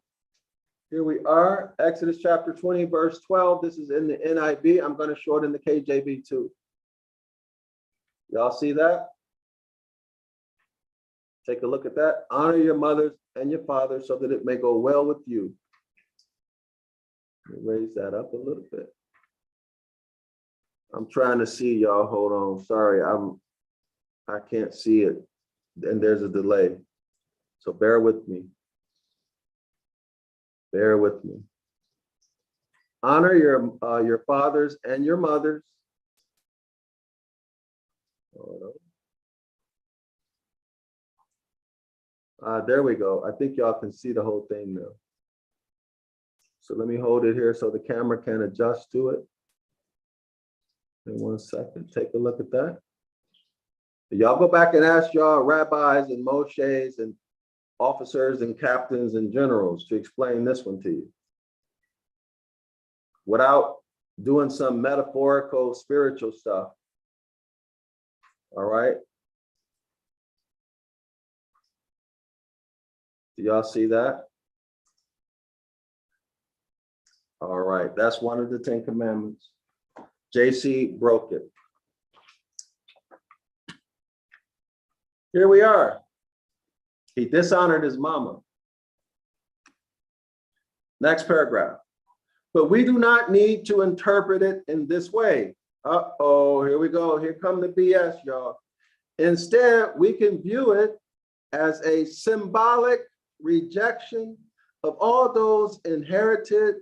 Here we are, Exodus chapter 20, verse 12. This is in the NIV. I'm going to show it in the KJV too. Y'all see that? Take a look at that. Honor your mothers and your fathers so that it may go well with you. Let me raise that up a little bit. I'm trying to see y'all. Hold on. Sorry, I can't see it. And there's a delay. So bear with me. Bear with me. Honor your fathers and your mothers. Hold on. There we go. I think y'all can see the whole thing now. So let me hold it here so the camera can adjust to it. In 1 second, take a look at that. Y'all go back and ask y'all rabbis and moshes and officers and captains and generals to explain this one to you without doing some metaphorical spiritual stuff. All right. Do y'all see that? All right, that's one of the 10 commandments. JC broke it. Here we are. He dishonored his mama. Next paragraph. But we do not need to interpret it in this way. Uh-oh, here we go. Here come the BS, y'all. Instead, we can view it as a symbolic rejection of all those inherited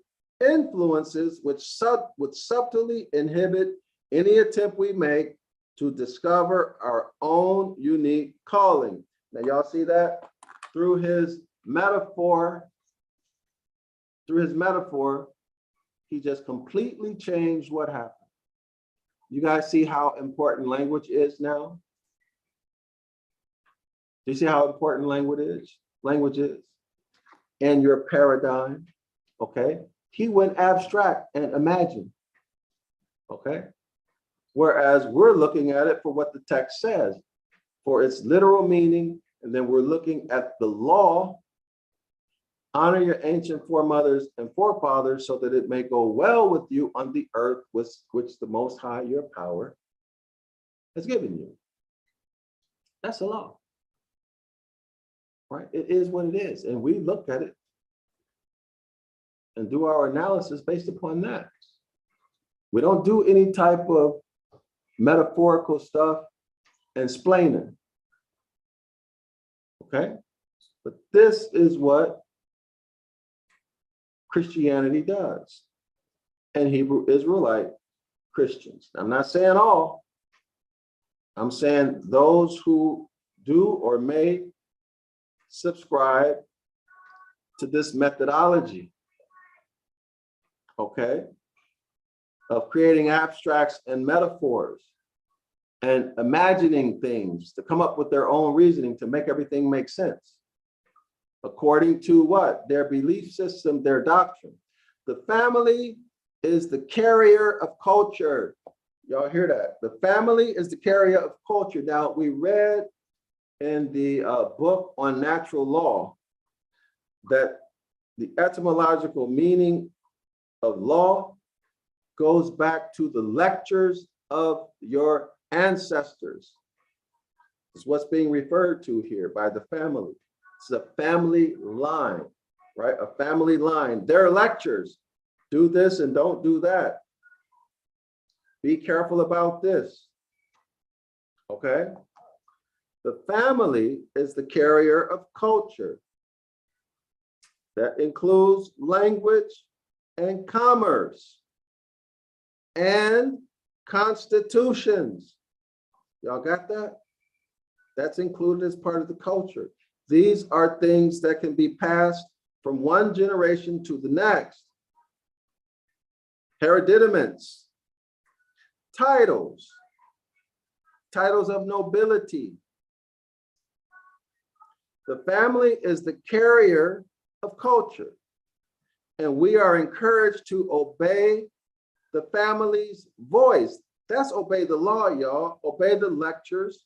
influences which subtly inhibit any attempt we make to discover our own unique calling. Now, y'all see that? Through his metaphor, he just completely changed what happened. You guys see how important language is now? Do you see how important language is? And your paradigm, okay? He went abstract and imagined, okay? Whereas we're looking at it for what the text says, for its literal meaning, and then we're looking at the law. Honor your ancient foremothers and forefathers so that it may go well with you on the earth which the Most High, your power, has given you. That's the law, right? It is what it is. And we look at it and do our analysis based upon that. We don't do any type of metaphorical stuff and explaining, okay? But this is what Christianity does, and Hebrew Israelite Christians. I'm not saying all. I'm saying those who do or may subscribe to this methodology, okay, of creating abstracts and metaphors and imagining things to come up with their own reasoning to make everything make sense. According to what? Their belief system, their doctrine. The family is the carrier of culture. Y'all hear that? The family is the carrier of culture. Now, we read in the book on natural law that the etymological meaning of law goes back to the lectures of your ancestors. It's what's being referred to here by the family. It's a family line, right? A family line. Their lectures, do this and don't do that. Be careful about this, okay? The family is the carrier of culture. That includes language and commerce and constitutions. Y'all got that? That's included as part of the culture. These are things that can be passed from one generation to the next. Hereditament, titles of nobility. The family is the carrier of culture, and we are encouraged to obey the family's voice. That's obey the law, y'all. Obey the lectures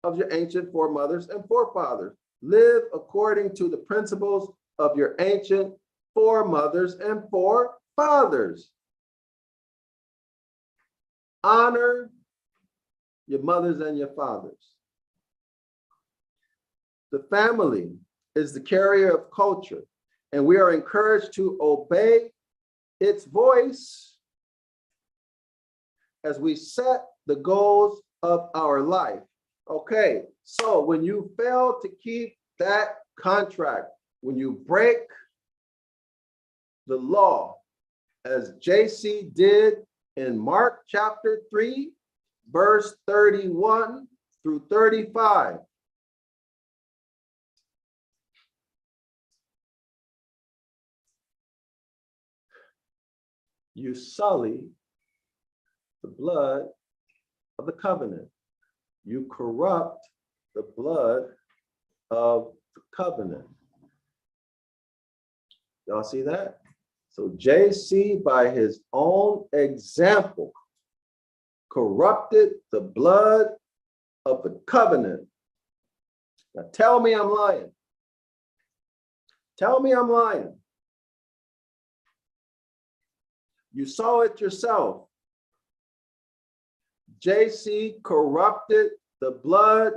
of your ancient foremothers and forefathers. Live according to the principles of your ancient foremothers and forefathers. Honor your mothers and your fathers. The family is the carrier of culture, and we are encouraged to obey its voice as we set the goals of our life. Okay, so when you fail to keep that contract, when you break the law, as JC did in Mark chapter 3, verse 31 through 35, you sully the blood of the covenant. You corrupt the blood of the covenant. Y'all see that? So JC, by his own example, corrupted the blood of the covenant. Now tell me I'm lying. Tell me I'm lying. You saw it yourself. JC corrupted the blood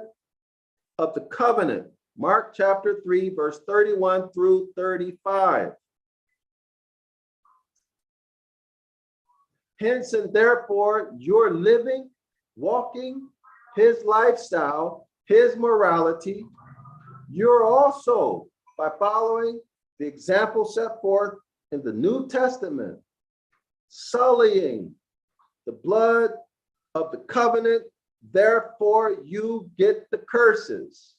of the covenant. Mark chapter 3, verse 31 through 35. Hence and therefore, you're living, walking his lifestyle, his morality. You're also, by following the example set forth in the New Testament, sullying the blood of the covenant, therefore you get the curses.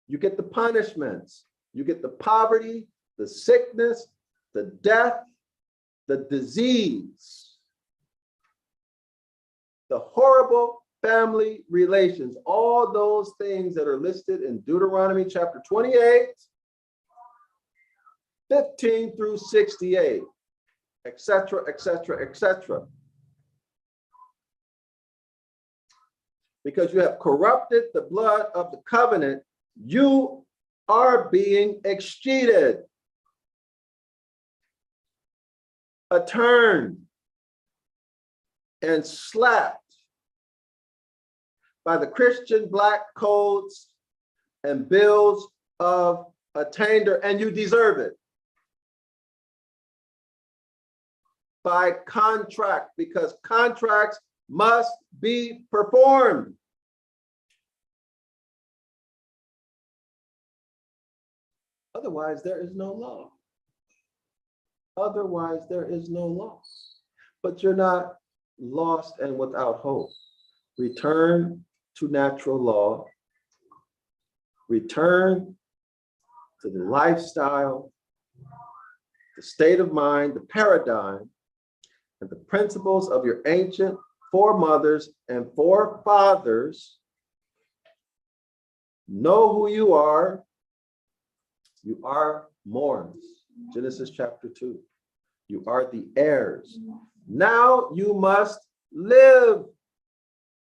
You get the punishments. You get the poverty, the sickness, the death, the disease, the horrible family relations, all those things that are listed in Deuteronomy chapter 28, 15 through 68, etc., etc., etc. Because you have corrupted the blood of the covenant, you are being excheated, turned, and slapped by the Christian black codes and bills of attainder, and you deserve it. By contract, because contracts must be performed. Otherwise, there is no law. Otherwise, there is no law. But you're not lost and without hope. Return to natural law. Return to the lifestyle, the state of mind, the paradigm, and the principles of your ancient foremothers and forefathers. Know who you are. You are mourns. Genesis chapter 2. You are the heirs. Now you must live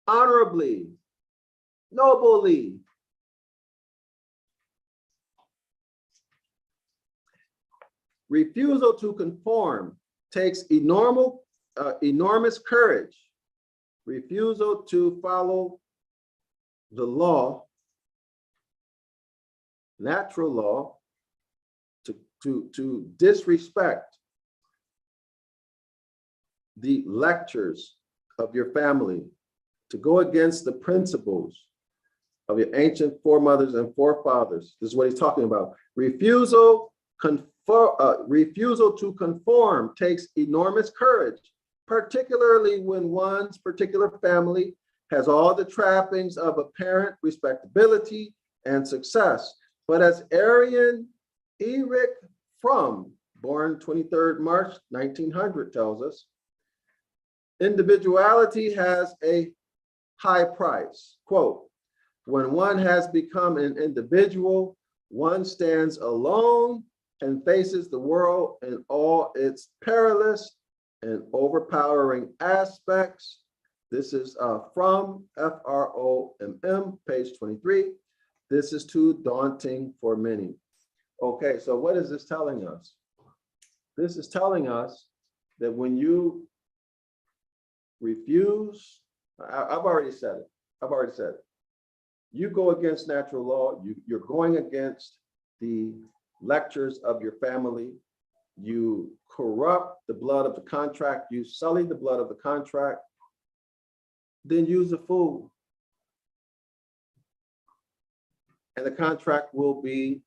honorably, nobly. Refusal to conform takes enormous courage. Refusal to follow the law, natural law, to disrespect the lectures of your family, to go against the principles of your ancient foremothers and forefathers. This is what he's talking about. Refusal to conform takes enormous courage, particularly when one's particular family has all the trappings of apparent respectability and success. But as Arian Eric Fromm, born 23rd March 1900, tells us, individuality has a high price. Quote, when one has become an individual, one stands alone and faces the world in all its perilous and overpowering aspects. This is from Fromm, page 23. This is too daunting for many. Okay, so what is this telling us? This is telling us that when you refuse, I've already said it. You go against natural law, you're going against the lectures of your family, you corrupt the blood of the contract, you sully the blood of the contract, then use a fool. And the contract will be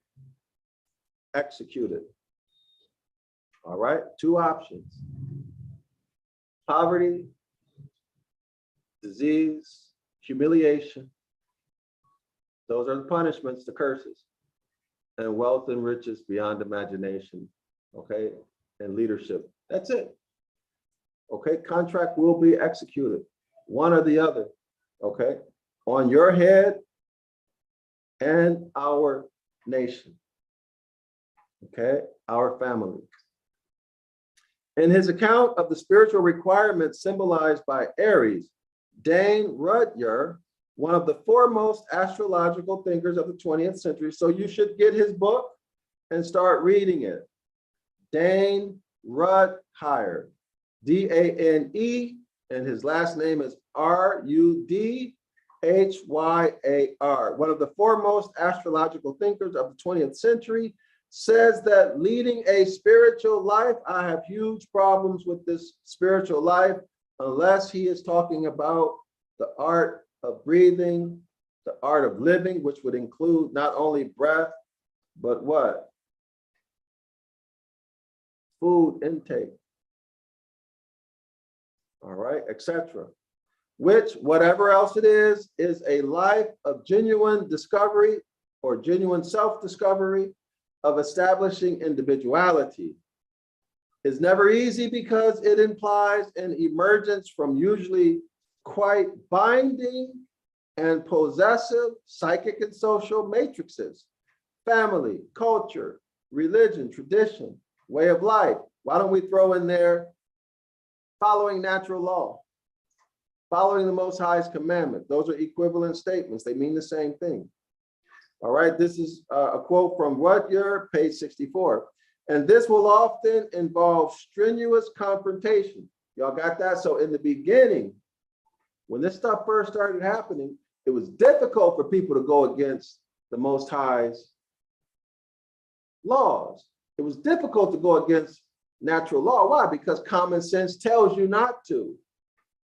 executed. All right, two options: poverty, disease, humiliation. Those are the punishments, the curses. And wealth and riches beyond imagination, okay? And leadership. That's it. Okay, contract will be executed, one or the other, okay? On your head and our nation, okay? Our family. In his account of the spiritual requirements symbolized by Aries, Dane Rudhyar, one of the foremost astrological thinkers of the 20th century, so you should get his book and start reading it. Dane Rudhyar, D-A-N-E, and his last name is R-U-D-H-Y-A-R. One of the foremost astrological thinkers of the 20th century, says that leading a spiritual life, I have huge problems with this spiritual life, unless he is talking about the art of breathing, the art of living, which would include not only breath, but what? Food intake. all right, etc. Which, whatever else it is a life of genuine discovery or genuine self-discovery of establishing individuality. It's never easy because it implies an emergence from usually quite binding and possessive psychic and social matrices, family, culture, religion, tradition, way of life. Why don't we throw in there following natural law, following the Most High's commandment? Those are equivalent statements. They mean the same thing. All right, this is a quote from Rutger, page 64. And this will often involve strenuous confrontation. Y'all got that? So in the beginning, when this stuff first started happening, it was difficult for people to go against the Most High's laws. It was difficult to go against natural law. Why? Because common sense tells you not to.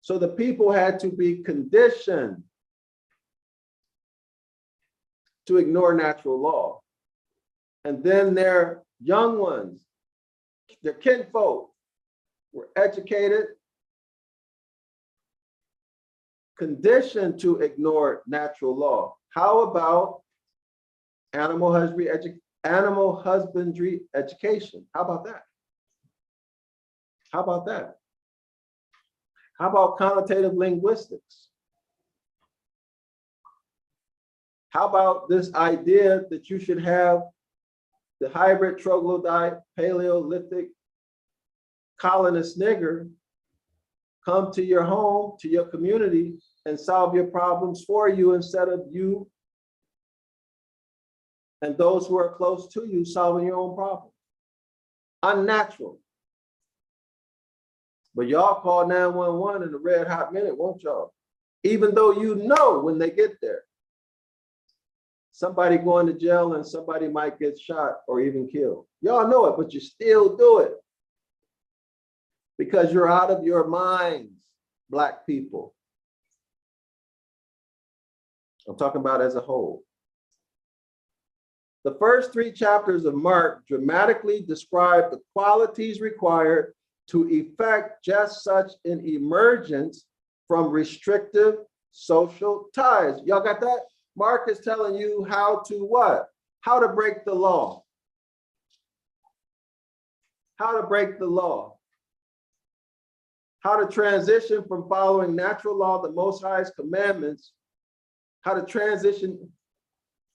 So the people had to be conditioned to ignore natural law. And then their young ones, their kinfolk, were educated, conditioned to ignore natural law. How about animal husbandry education? How about that? How about that? How about connotative linguistics? How about this idea that you should have the hybrid troglodyte Paleolithic colonist nigger come to your home, to your community, and solve your problems for you instead of you and those who are close to you solving your own problems? Unnatural. But y'all call 911 in a red hot minute, won't y'all? Even though you know when they get there, somebody going to jail and somebody might get shot or even killed. Y'all know it, but you still do it because you're out of your minds, Black people. I'm talking about as a whole. The first 3 chapters of Mark dramatically describe the qualities required to effect just such an emergence from restrictive social ties. Y'all got that? Mark is telling you how to what? How to break the law. How to break the law. How to transition from following natural law, the Most High's commandments, how to transition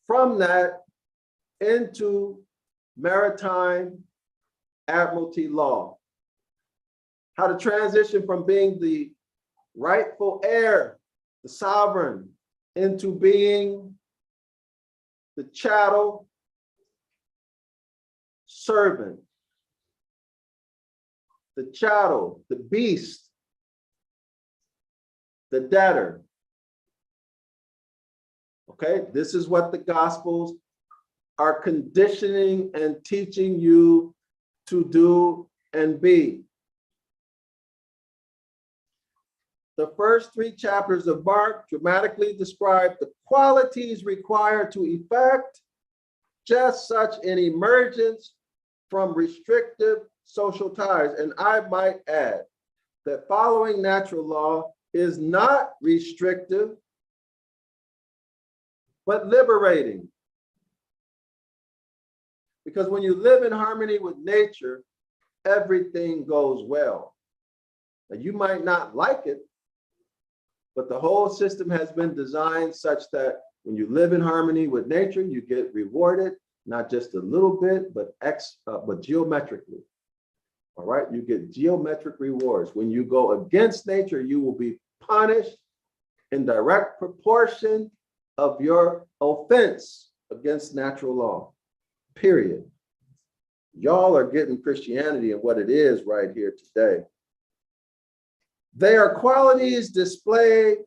from that into maritime admiralty law. How to transition from being the rightful heir, the sovereign, into being the chattel servant, the chattel, the beast, the debtor. Okay, this is what the Gospels are conditioning and teaching you to do and be. The first 3 chapters of Mark dramatically describe the qualities required to effect just such an emergence from restrictive social ties. And I might add that following natural law is not restrictive, but liberating. Because when you live in harmony with nature, everything goes well. Now, you might not like it, but the whole system has been designed such that when you live in harmony with nature, you get rewarded, not just a little bit, but geometrically. All right, you get geometric rewards. When you go against nature, you will be punished in direct proportion of your offense against natural law, period. Y'all are getting Christianity and what it is right here today. They are qualities displayed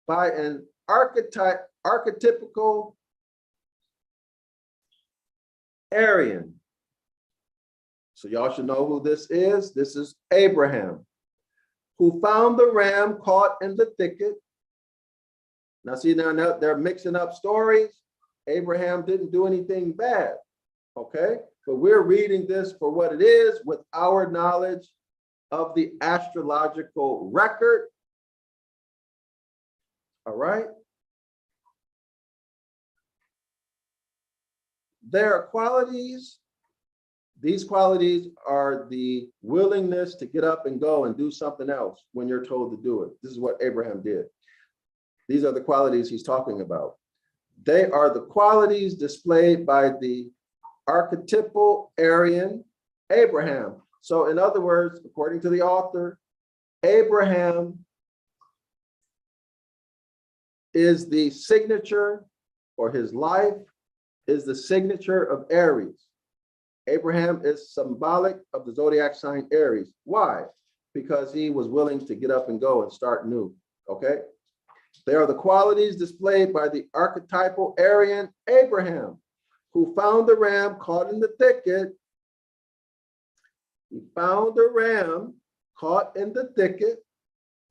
by an archetypical Aryan. So y'all should know who this is. This is Abraham, who found the ram caught in the thicket. Now see, now they're mixing up stories. Abraham didn't do anything bad, okay? But we're reading this for what it is with our knowledge of the astrological record. All right. There are qualities. These qualities are the willingness to get up and go and do something else when you're told to do it. This is what Abraham did. These are the qualities he's talking about. They are the qualities displayed by the archetypal Aryan Abraham. So in other words, according to the author, Abraham is the signature, or his life is the signature of Aries. Abraham is symbolic of the zodiac sign Aries. Why? Because he was willing to get up and go and start new. Okay. They are the qualities displayed by the archetypal Aryan Abraham, who found the ram caught in the thicket. He found a ram caught in the thicket.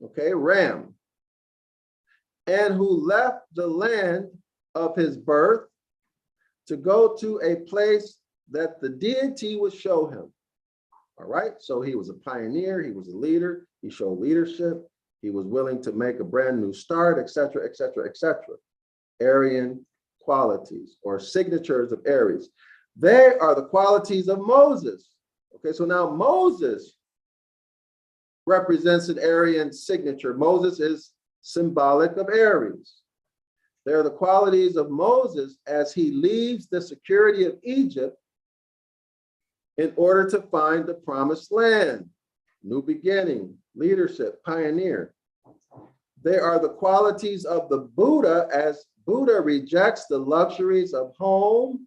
Okay, ram. And who left the land of his birth to go to a place that the deity would show him. All right, so he was a pioneer, he was a leader, he showed leadership, he was willing to make a brand new start, etc., etc., etc. Aryan qualities or signatures of Aries. They are the qualities of Moses. Okay, so now Moses represents an Aryan signature. Moses is symbolic of Aries. They are the qualities of Moses as he leaves the security of Egypt in order to find the promised land, new beginning, leadership, pioneer. They are the qualities of the Buddha as Buddha rejects the luxuries of home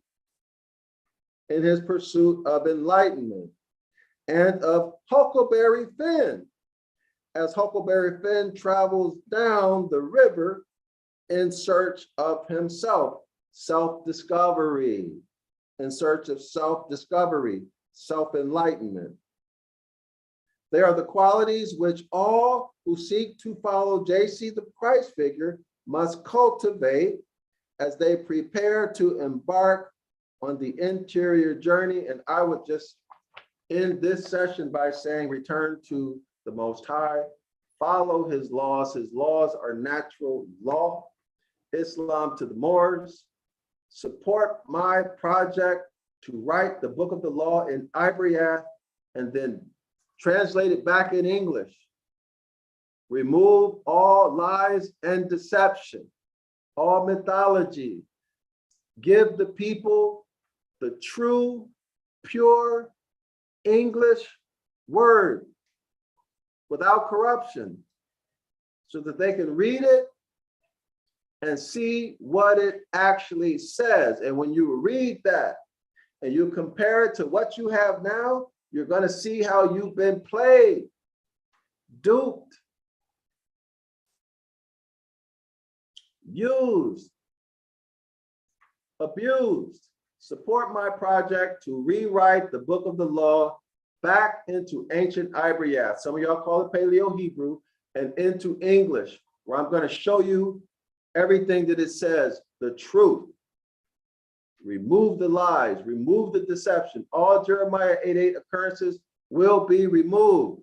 in his pursuit of enlightenment, and of Huckleberry Finn as Huckleberry Finn travels down the river in search of himself, self-discovery, in search of self-discovery, self-enlightenment. They are the qualities which all who seek to follow JC the Christ figure must cultivate as they prepare to embark on the interior journey. And I would just end this session by saying, return to the Most High, follow his laws. His laws are natural law. Islam to the Moors. Support my project to write the book of the law in Ibaryath and then translate it back in English. Remove all lies and deception, all mythology. Give the people the true, pure English word without corruption so that they can read it and see what it actually says. And when you read that and you compare it to what you have now, you're going to see how you've been played, duped, used, abused. Support my project to rewrite the book of the law back into ancient Ibaryath. Some of y'all call it Paleo Hebrew, and into English, where I'm going to show you everything that it says, the truth. Remove the lies, remove the deception. All Jeremiah 8:8 occurrences will be removed.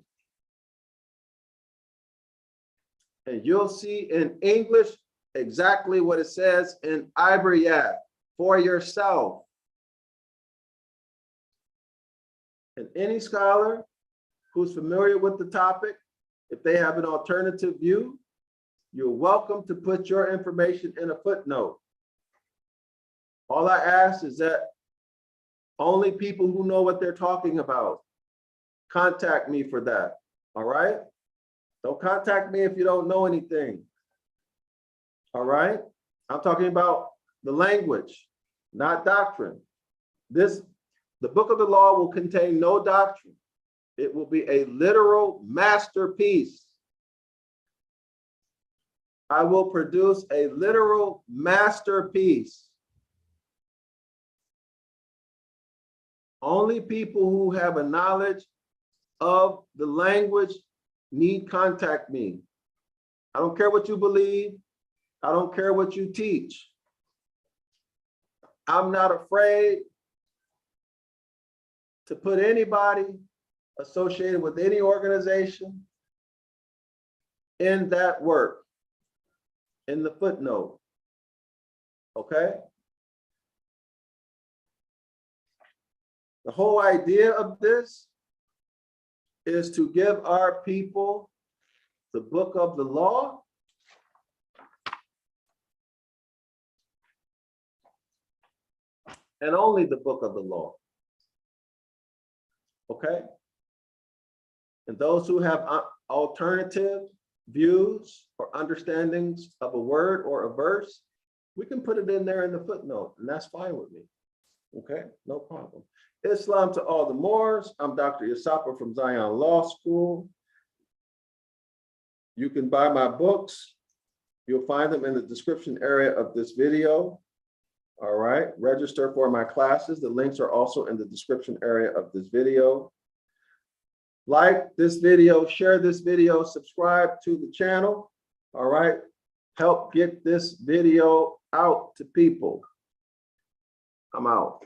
And you'll see in English exactly what it says in Ibaryath for yourself. And any scholar who's familiar with the topic, if they have an alternative view, you're welcome to put your information in a footnote. All I ask is that only people who know what they're talking about contact me for that. All right? Don't contact me if you don't know anything. All right? I'm talking about the language, not doctrine. The book of the law will contain no doctrine. It will be a literal masterpiece. I will produce a literal masterpiece. Only people who have a knowledge of the language need contact me. I don't care what you believe. I don't care what you teach. I'm not afraid to put anybody associated with any organization in that work, in the footnote. Okay? The whole idea of this is to give our people the book of the law and only the book of the law. Okay? And those who have alternative views or understandings of a word or a verse, we can put it in there in the footnote, and that's fine with me. Okay, no problem. Islam to all the Moors. I'm Dr. Yasapa from Zion Law School. You can buy my books. You'll find them in the description area of this video. All right, register for my classes. The links are also in the description area of this video. Like this video, share this video, subscribe to the channel. All right, help get this video out to people. I'm out.